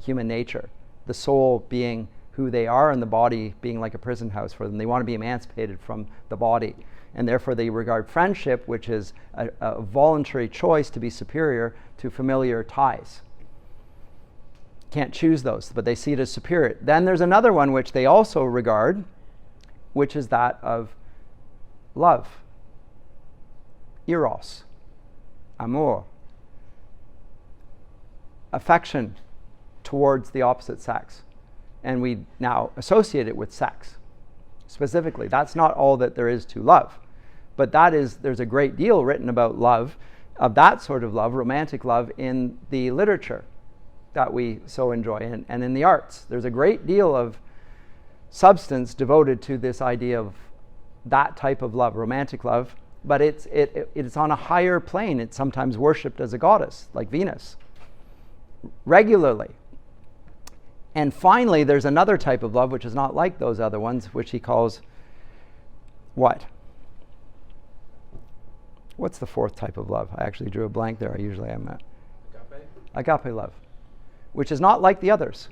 human nature. The soul being who they are and the body being like a prison house for them. They want to be emancipated from the body. And therefore they regard friendship, which is a voluntary choice to be superior, to familiar ties. Can't choose those, but they see it as superior. Then there's another one which they also regard, which is that of love. Eros. Amor. Affection towards the opposite sex. And we now associate it with sex. Specifically, that's not all that there is to love. But there's a great deal written about love, of that sort of love, romantic love, in the literature that we so enjoy, and in the arts. There's a great deal of substance devoted to this idea of that type of love, romantic love, but it's on a higher plane. It's sometimes worshipped as a goddess, like Venus, regularly. And finally, there's another type of love which is not like those other ones, which he calls what? What's the 4th type of love? I actually drew a blank there. I usually am at. Agape love, which is not like the others.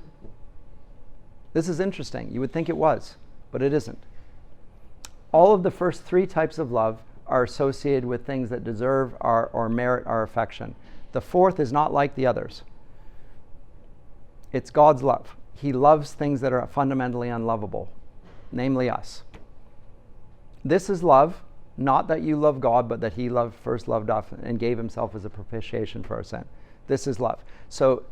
This is interesting. You would think it was, but it isn't. All of the first 3 types of love are associated with things that deserve or merit our affection. The 4th is not like the others. It's God's love. He loves things that are fundamentally unlovable, namely us. This is love, not that you love God, but that he first loved us and gave himself as a propitiation for our sin. This is love. So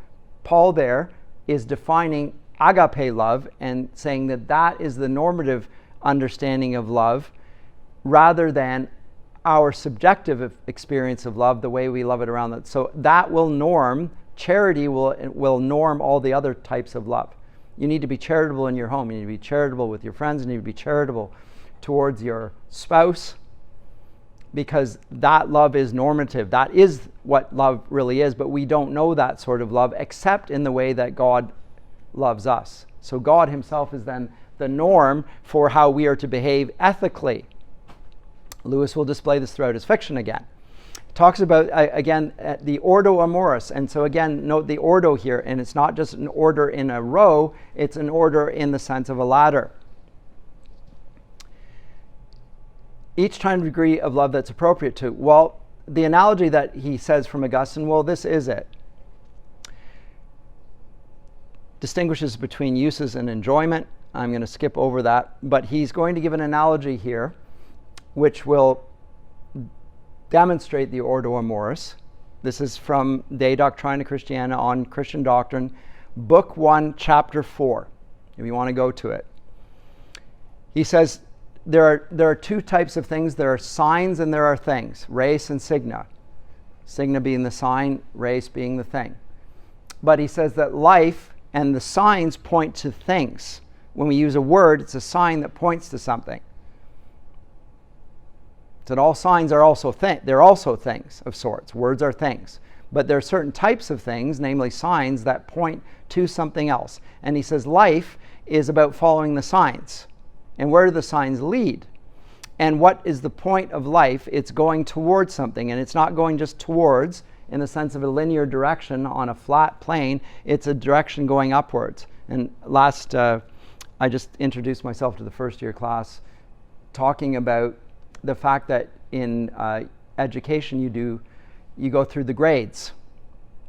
Paul there is defining agape love and saying that is the normative understanding of love, rather than our subjective experience of love, the way we love it around that. So that will norm. Charity will norm all the other types of love. You need to be charitable in your home. You need to be charitable with your friends. You need to be charitable towards your spouse, because that love is normative. That is what love really is, but we don't know that sort of love except in the way that God loves us. So God himself is then the norm for how we are to behave ethically. Lewis will display this throughout his fiction again. Talks about, again, the Ordo amoris. And so again, note the Ordo here, and it's not just an order in a row, it's an order in the sense of a ladder. Each time degree of love that's appropriate to. Well, the analogy that he says from Augustine, well, this is it. Distinguishes between uses and enjoyment. I'm going to skip over that. But he's going to give an analogy here which will demonstrate the Ordo amoris. This is from De Doctrina Christiana on Christian Doctrine, Book 1, Chapter 4, if you want to go to it. He says there are two types of things. There are signs and there are things, res and signa. Signa being the sign, res being the thing. But he says that life and the signs point to things. When we use a word, it's a sign that points to something. So that all signs are also they're also things of sorts. Words are things. But there are certain types of things, namely signs, that point to something else. And he says life is about following the signs. And where do the signs lead? And what is the point of life? It's going towards something, and it's not going just towards in the sense of a linear direction on a flat plane. It's a direction going upwards. And I just introduced myself to the first year class talking about the fact that in education you go through the grades.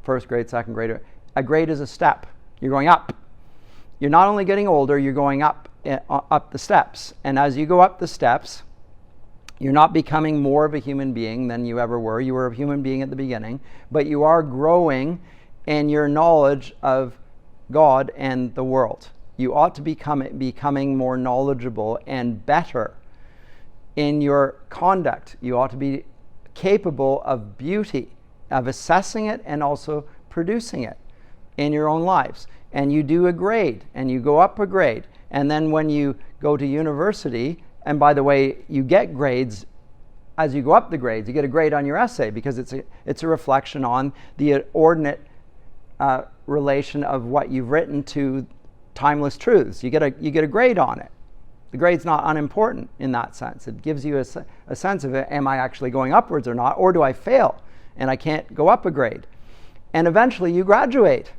First grade, second grade. A grade is a step. You're going up. You're not only getting older, you're going up the steps. And as you go up the steps, you're not becoming more of a human being than you ever were. You were a human being at the beginning, but you are growing in your knowledge of God and the world. You ought to becoming more knowledgeable and better in your conduct. You ought to be capable of beauty, of assessing it and also producing it in your own lives. And you do a grade, and you go up a grade. And then when you go to university, and by the way, you get grades as you go up the grades. You get a grade on your essay because it's a reflection on the ordinate relation of what you've written to timeless truths. You get a grade on it. The grade's not unimportant in that sense. It gives you a sense of it. Am I actually going upwards or not? Or do I fail and I can't go up a grade? And eventually you graduate.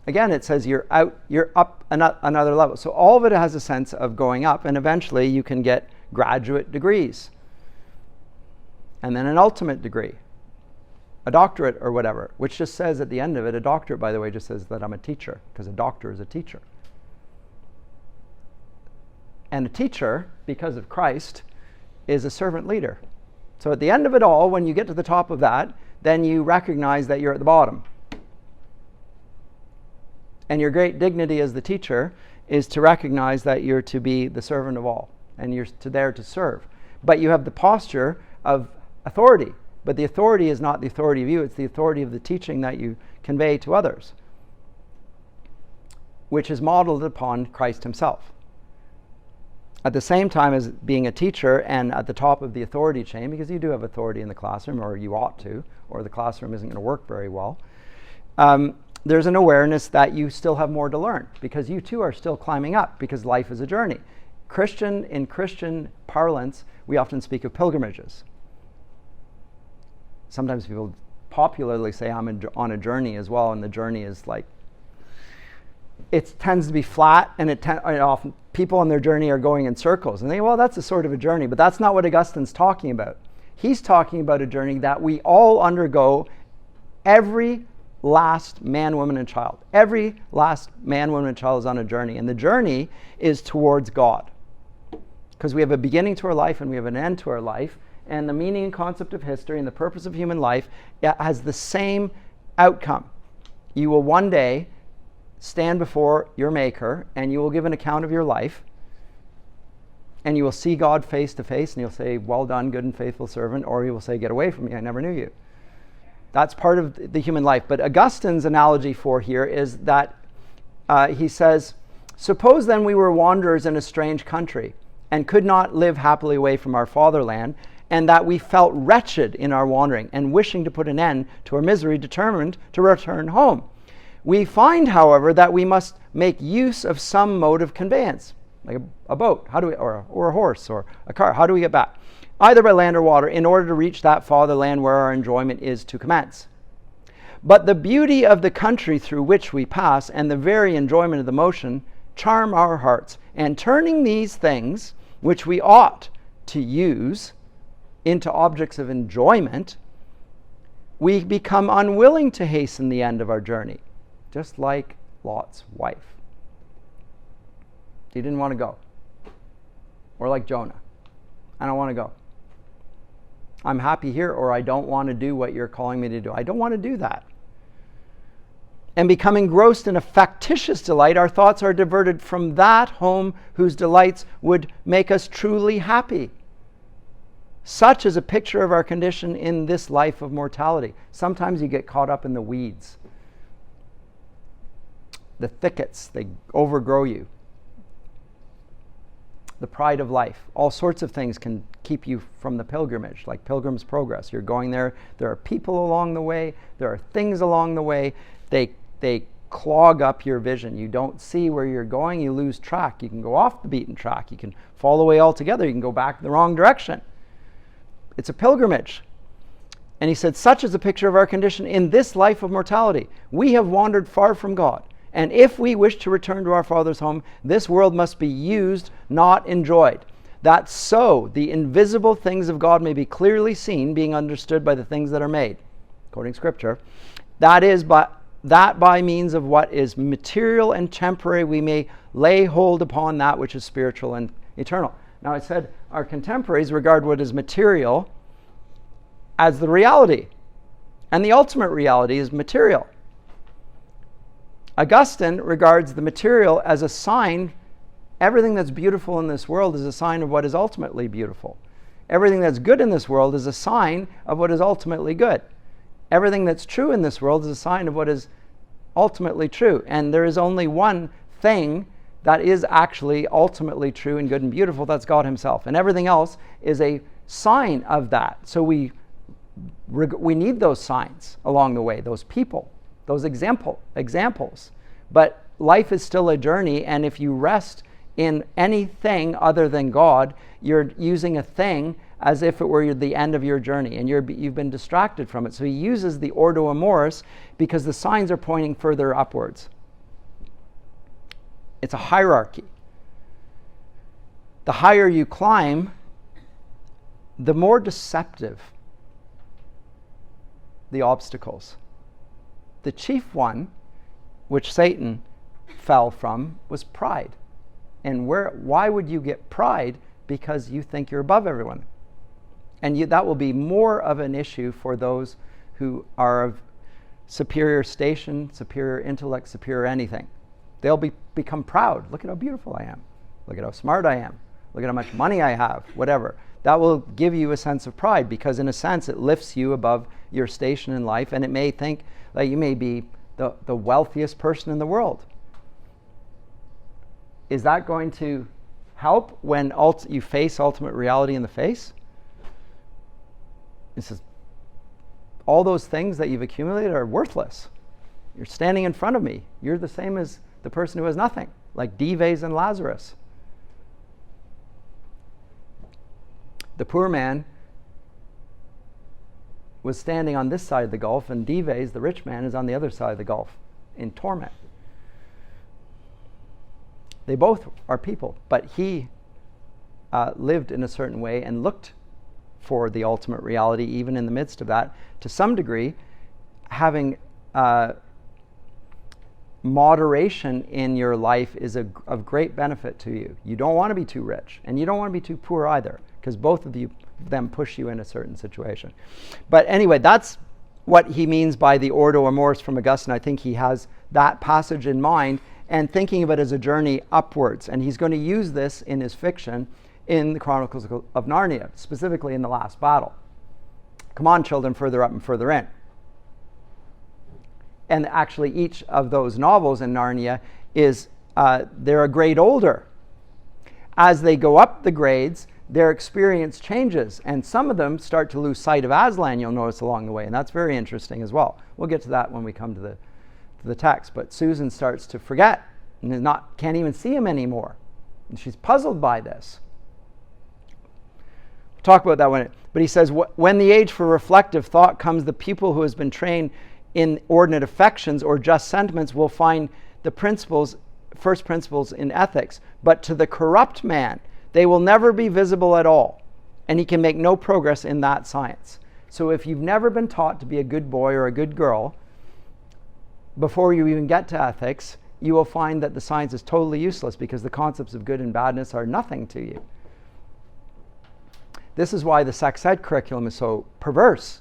Again, it says you're up another level. So all of it has a sense of going up, and eventually you can get graduate degrees. And then an ultimate degree, a doctorate or whatever, which just says at the end of it, a doctorate, by the way, just says that I'm a teacher, because a doctor is a teacher. And a teacher, because of Christ, is a servant leader. So at the end of it all, when you get to the top of that, then you recognize that you're at the bottom. And your great dignity as the teacher is to recognize that you're to be the servant of all, and you're there to serve. But you have the posture of authority. But the authority is not the authority of you, it's the authority of the teaching that you convey to others, which is modeled upon Christ himself. At the same time as being a teacher and at the top of the authority chain, because you do have authority in the classroom, or you ought to, or the classroom isn't going to work very well, there's an awareness that you still have more to learn, because you too are still climbing up, because life is a journey. In Christian parlance, we often speak of pilgrimages. Sometimes people popularly say I'm on a journey as well, and the journey is like, it tends to be flat, and often people on their journey are going in circles. And they, well, that's a sort of a journey, but that's not what Augustine's talking about. He's talking about a journey that we all undergo, every last man, woman, and child. Every last man, woman, and child is on a journey, and the journey is towards God. Because we have a beginning to our life and we have an end to our life, and the meaning and concept of history and the purpose of human life has the same outcome. You will one day stand before your Maker, and you will give an account of your life, and you will see God face to face, and you'll say, well done, good and faithful servant, or he will say, get away from me, I never knew you. That's part of the human life. But Augustine's analogy for here is that he says, suppose then we were wanderers in a strange country and could not live happily away from our fatherland, and that we felt wretched in our wandering, and wishing to put an end to our misery, determined to return home. We find, however, that we must make use of some mode of conveyance, like a boat, or a horse, or a car. How do we get back? Either by land or water, in order to reach that fatherland where our enjoyment is to commence. But the beauty of the country through which we pass, and the very enjoyment of the motion, charm our hearts, and turning these things, which we ought to use, into objects of enjoyment, we become unwilling to hasten the end of our journey, just like Lot's wife. He didn't want to go. Or like Jonah. and I want to go. I'm happy here, or I don't want to do what you're calling me to do. I don't want to do that. And become engrossed in a factitious delight, our thoughts are diverted from that home whose delights would make us truly happy. Such is a picture of our condition in this life of mortality. Sometimes you get caught up in the weeds. The thickets, they overgrow you. The pride of life. All sorts of things can keep you from the pilgrimage, like Pilgrim's Progress. You're going there. There are people along the way. There are things along the way. They clog up your vision. You don't see where you're going. You lose track. You can go off the beaten track. You can fall away altogether. You can go back the wrong direction. It's a pilgrimage. And he said, such is a picture of our condition in this life of mortality. We have wandered far from God. And if we wish to return to our Father's home, this world must be used, not enjoyed. That so the invisible things of God may be clearly seen, being understood by the things that are made, quoting Scripture. That is, by means of what is material and temporary, we may lay hold upon that which is spiritual and eternal. Now, I said our contemporaries regard what is material as the reality, and the ultimate reality is material. Augustine regards the material as a sign. Everything that's beautiful in this world is a sign of what is ultimately beautiful. Everything that's good in this world is a sign of what is ultimately good. Everything that's true in this world is a sign of what is ultimately true. And there is only one thing that is actually ultimately true and good and beautiful. That's God himself. And everything else is a sign of that. So we need those signs along the way, those people, those examples. But life is still a journey, and if you rest in anything other than God, you're using a thing as if it were the end of your journey, and you've been distracted from it. So he uses the Ordo amoris because the signs are pointing further upwards. It's a hierarchy. The higher you climb, the more deceptive the obstacles. The chief one, which Satan fell from, was pride. And why would you get pride? Because you think you're above everyone. And that will be more of an issue for those who are of superior station, superior intellect, superior anything. They'll become proud. Look at how beautiful I am. Look at how smart I am. Look at how much money I have, whatever. That will give you a sense of pride, because in a sense it lifts you above your station in life, and it may think that you may be the wealthiest person in the world. Is that going to help when you face ultimate reality in the face? It says, all those things that you've accumulated are worthless. You're standing in front of me. You're the same as the person who has nothing, like Dives and Lazarus. The poor man was standing on this side of the gulf, and Dives, the rich man, is on the other side of the gulf in torment. They both are people, but he lived in a certain way and looked for the ultimate reality, even in the midst of that. To some degree, having moderation in your life is of great benefit to you. You don't want to be too rich, and you don't want to be too poor either, because both of them push you in a certain situation. But anyway, that's what he means by the Ordo amoris from Augustine. I think he has that passage in mind and thinking of it as a journey upwards. And he's going to use this in his fiction in the Chronicles of Narnia, specifically in the last battle. Come on, children, further up and further in. And actually each of those novels in Narnia is, they're a grade older. As they go up the grades, their experience changes, and some of them start to lose sight of Aslan, you'll notice along the way, and that's very interesting as well. We'll get to that when we come to the text. But Susan starts to forget and can't even see him anymore, and she's puzzled by this. We'll talk about that but he says, when the age for reflective thought comes, the pupil who has been trained in ordinate affections or just sentiments will find the first principles in ethics, but to the corrupt man they will never be visible at all, and he can make no progress in that science. So if you've never been taught to be a good boy or a good girl, before you even get to ethics, you will find that the science is totally useless, because the concepts of good and badness are nothing to you. This is why the sex ed curriculum is so perverse.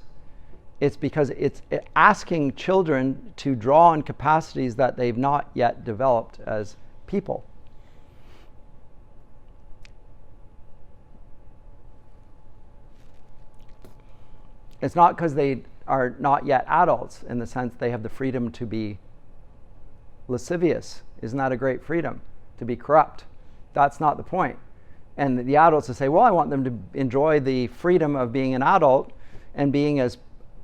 It's because it's asking children to draw on capacities that they've not yet developed as people. It's not because they are not yet adults in the sense they have the freedom to be lascivious. Isn't that a great freedom? To be corrupt. That's not the point. And the adults will say, well, I want them to enjoy the freedom of being an adult and being as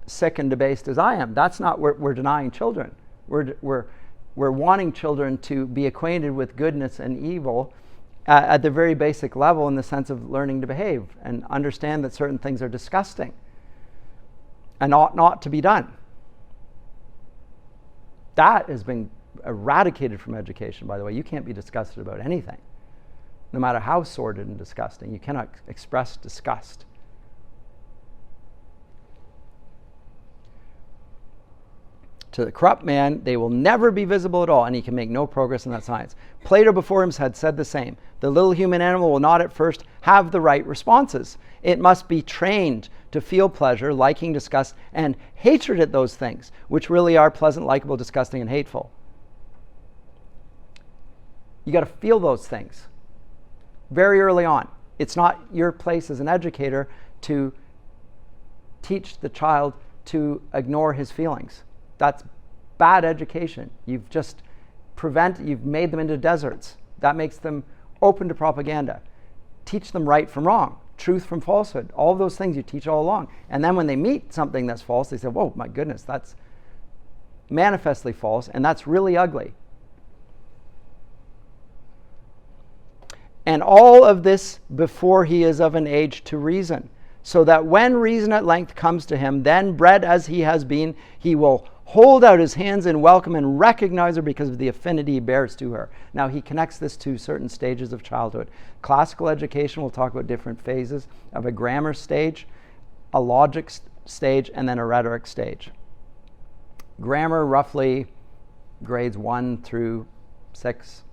sick and debased as I am. That's not what we're denying children. We're wanting children to be acquainted with goodness and evil at the very basic level, in the sense of learning to behave and understand that certain things are disgusting and ought not to be done. That has been eradicated from education, by the way. You can't be disgusted about anything, no matter how sordid and disgusting. You cannot express disgust. To the corrupt man, they will never be visible at all, and he can make no progress in that science. Plato before him had said the same. The little human animal will not at first have the right responses. It must be trained to feel pleasure, liking, disgust, and hatred at those things, which really are pleasant, likable, disgusting, and hateful. You got to feel those things very early on. It's not your place as an educator to teach the child to ignore his feelings. That's bad education. You've made them into deserts. That makes them open to propaganda. Teach them right from wrong, truth from falsehood, all of those things you teach all along. And then when they meet something that's false, they say, whoa, my goodness, that's manifestly false, and that's really ugly. And all of this before he is of an age to reason, so that when reason at length comes to him, then bred as he has been, he will hold out his hands in welcome and recognize her because of the affinity he bears to her. Now he connects this to certain stages of childhood. Classical education, we'll talk about different phases of a grammar stage, a logic stage, and then a rhetoric stage. Grammar, roughly grades 1 through 6,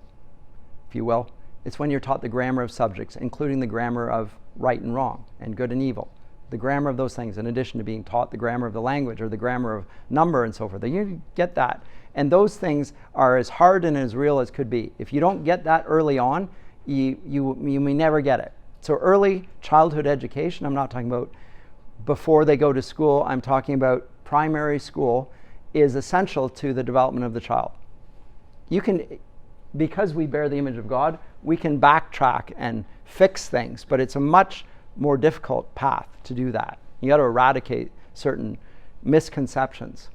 if you will. It's when you're taught the grammar of subjects, including the grammar of right and wrong and good and evil. The grammar of those things, in addition to being taught the grammar of the language or the grammar of number and so forth. You get that. And those things are as hard and as real as could be. If you don't get that early on, you may never get it. So early childhood education, I'm not talking about before they go to school, I'm talking about primary school, is essential to the development of the child. You can, because we bear the image of God, we can backtrack and fix things, but it's a much more difficult path to do that. You got to eradicate certain misconceptions.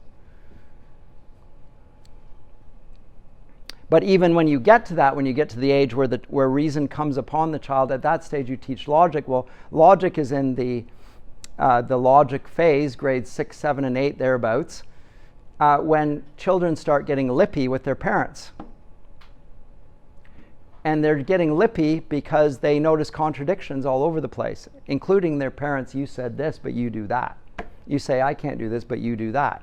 But even when you get to that, when you get to the age where reason comes upon the child, at that stage you teach logic. Well, logic is in the logic phase, grades 6, 7, and 8, thereabouts, when children start getting lippy with their parents. And they're getting lippy because they notice contradictions all over the place, including their parents. You said this, but you do that. You say, I can't do this, but you do that.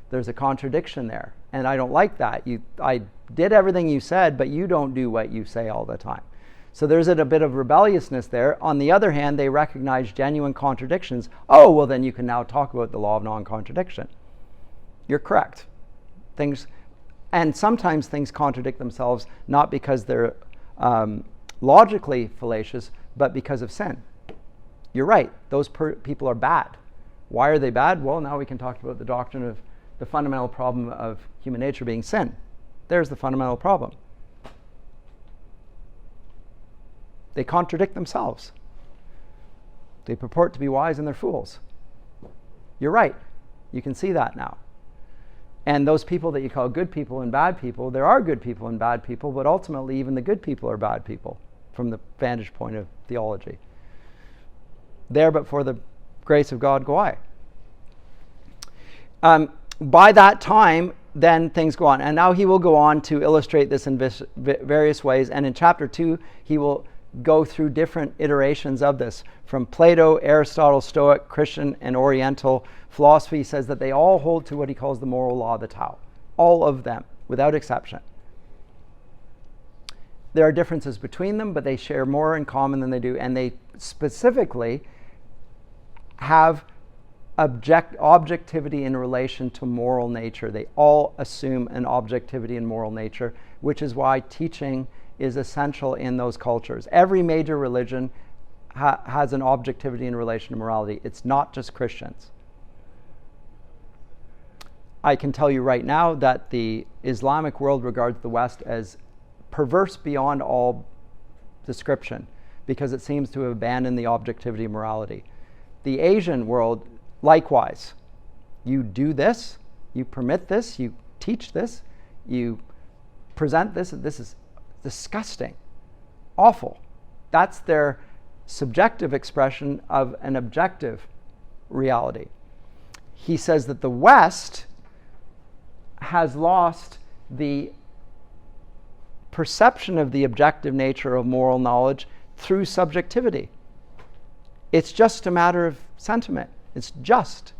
There's a contradiction there. And I don't like that. I did everything you said, but you don't do what you say all the time. So there's a bit of rebelliousness there. On the other hand, they recognize genuine contradictions. Oh, well, then you can now talk about the law of non-contradiction. You're correct. And sometimes things contradict themselves, not because they're logically fallacious, but because of sin. You're right, those people are bad. Why are they bad? Well, now we can talk about the doctrine of the fundamental problem of human nature being sin. There's the fundamental problem. They contradict themselves. They purport to be wise and they're fools. You're right, you can see that now. And those people that you call good people and bad people, there are good people and bad people, but ultimately even the good people are bad people from the vantage point of theology. There, but for the grace of God, go I. By that time, then things go on. And now he will go on to illustrate this in various ways. And in chapter 2, he will go through different iterations of this. From Plato, Aristotle, Stoic, Christian, and Oriental philosophy, he says that they all hold to what he calls the moral law of the Tao. All of them, without exception. There are differences between them, but they share more in common than they do. And they specifically have objectivity in relation to moral nature. They all assume an objectivity in moral nature, which is why teaching is essential in those cultures. Every major religion has an objectivity in relation to morality. It's not just Christians. I can tell you right now that the Islamic world regards the West as perverse beyond all description, because it seems to have abandoned the objectivity of morality. The Asian world, likewise. You do this, you permit this, you teach this, you present this. This is disgusting, awful. That's their subjective expression of an objective reality. He says that the West has lost the perception of the objective nature of moral knowledge through subjectivity. It's just a matter of sentiment. It's just.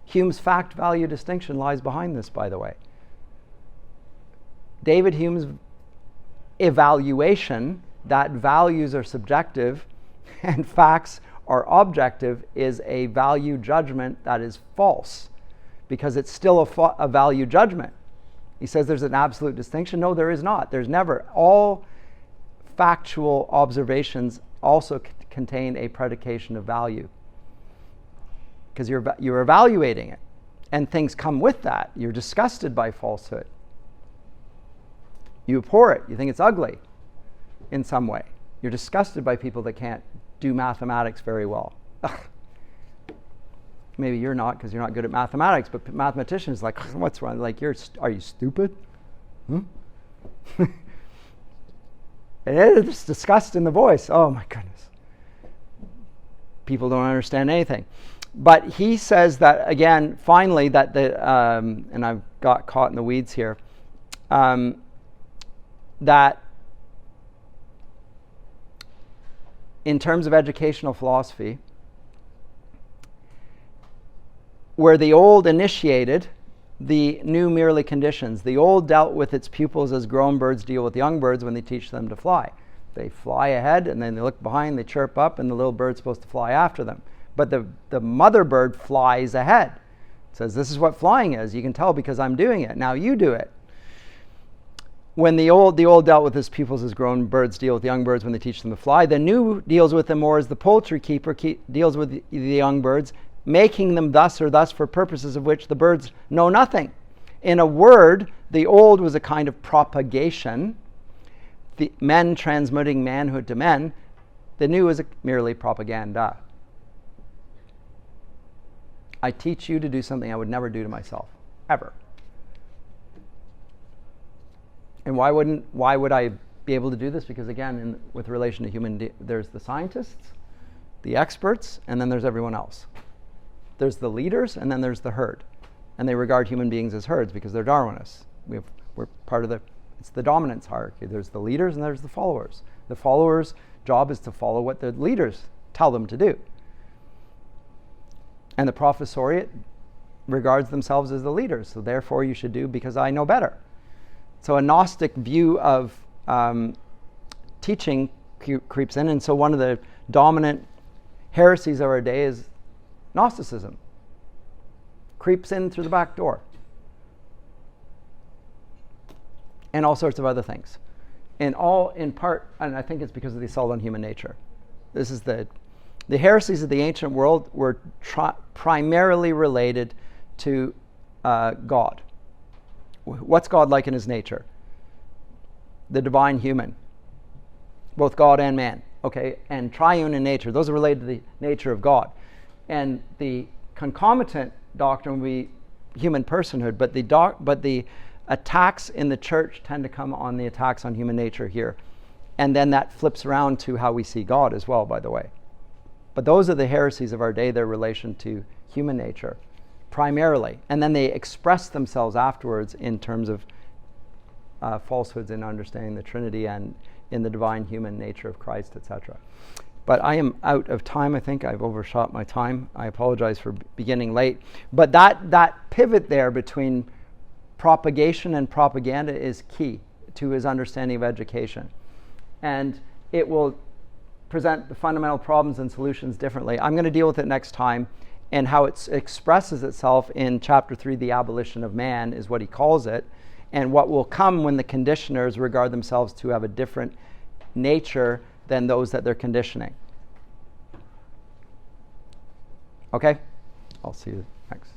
Hume's fact-value distinction lies behind this, by the way. David Hume's evaluation that values are subjective and facts are objective is a value judgment that is false, because it's still a value judgment. He says there's an absolute distinction. No, there is not. There's never. All factual observations also contain a predication of value, because you're evaluating it, and things come with that. You're disgusted by falsehood. You abhor it. You think it's ugly in some way. You're disgusted by people that can't do mathematics very well. Ugh. Maybe you're not, because you're not good at mathematics, but mathematicians like, what's wrong? Like, are you stupid? And it's disgust in the voice. Oh my goodness. People don't understand anything. But he says that, again, finally, that and I've got caught in the weeds here, that in terms of educational philosophy, where the old initiated, the new merely conditions. The old dealt with its pupils as grown birds deal with young birds when they teach them to fly. They fly ahead, and then they look behind, they chirp up, and the little bird's supposed to fly after them. But the mother bird flies ahead. It says, this is what flying is. You can tell because I'm doing it. Now you do it. When the old dealt with its pupils as grown birds deal with young birds when they teach them to fly, the new deals with them more as the poultry keeper deals with the young birds, making them thus or thus for purposes of which the birds know nothing. In a word, the old was a kind of propagation, the men transmitting manhood to men. The new is merely propaganda. I teach you to do something I would never do to myself, ever. And why would I be able to do this? Because again, with relation to human, there's the scientists, the experts, and then there's everyone else. There's the leaders, and then there's the herd. And they regard human beings as herds because they're Darwinists. We're part of it's the dominance hierarchy. There's the leaders and there's the followers. The followers' job is to follow what the leaders tell them to do. And the professoriate regards themselves as the leaders. So therefore you should do because I know better. So a Gnostic view of teaching creeps in. And so one of the dominant heresies of our day is Gnosticism. Creeps in through the back door. And all sorts of other things. And all in part, and I think it's because of the assault on human nature. This is the heresies of the ancient world were primarily related to God. What's God like in his nature? The divine human. Both God and man. Okay, and triune in nature. Those are related to the nature of God. And the concomitant doctrine would be human personhood, but the attacks in the church tend to come on the attacks on human nature here. And then that flips around to how we see God as well, by the way. But those are the heresies of our day, their relation to human nature, primarily. And then they express themselves afterwards in terms of falsehoods in understanding the Trinity and in the divine human nature of Christ, etc. But I am out of time. I think I've overshot my time. I apologize for beginning late. But that pivot there between propagation and propaganda is key to his understanding of education. And it will present the fundamental problems and solutions differently. I'm going to deal with it next time, and how it expresses itself in chapter 3, the abolition of man is what he calls it, and what will come when the conditioners regard themselves to have a different nature than those that they're conditioning. Okay? I'll see you next.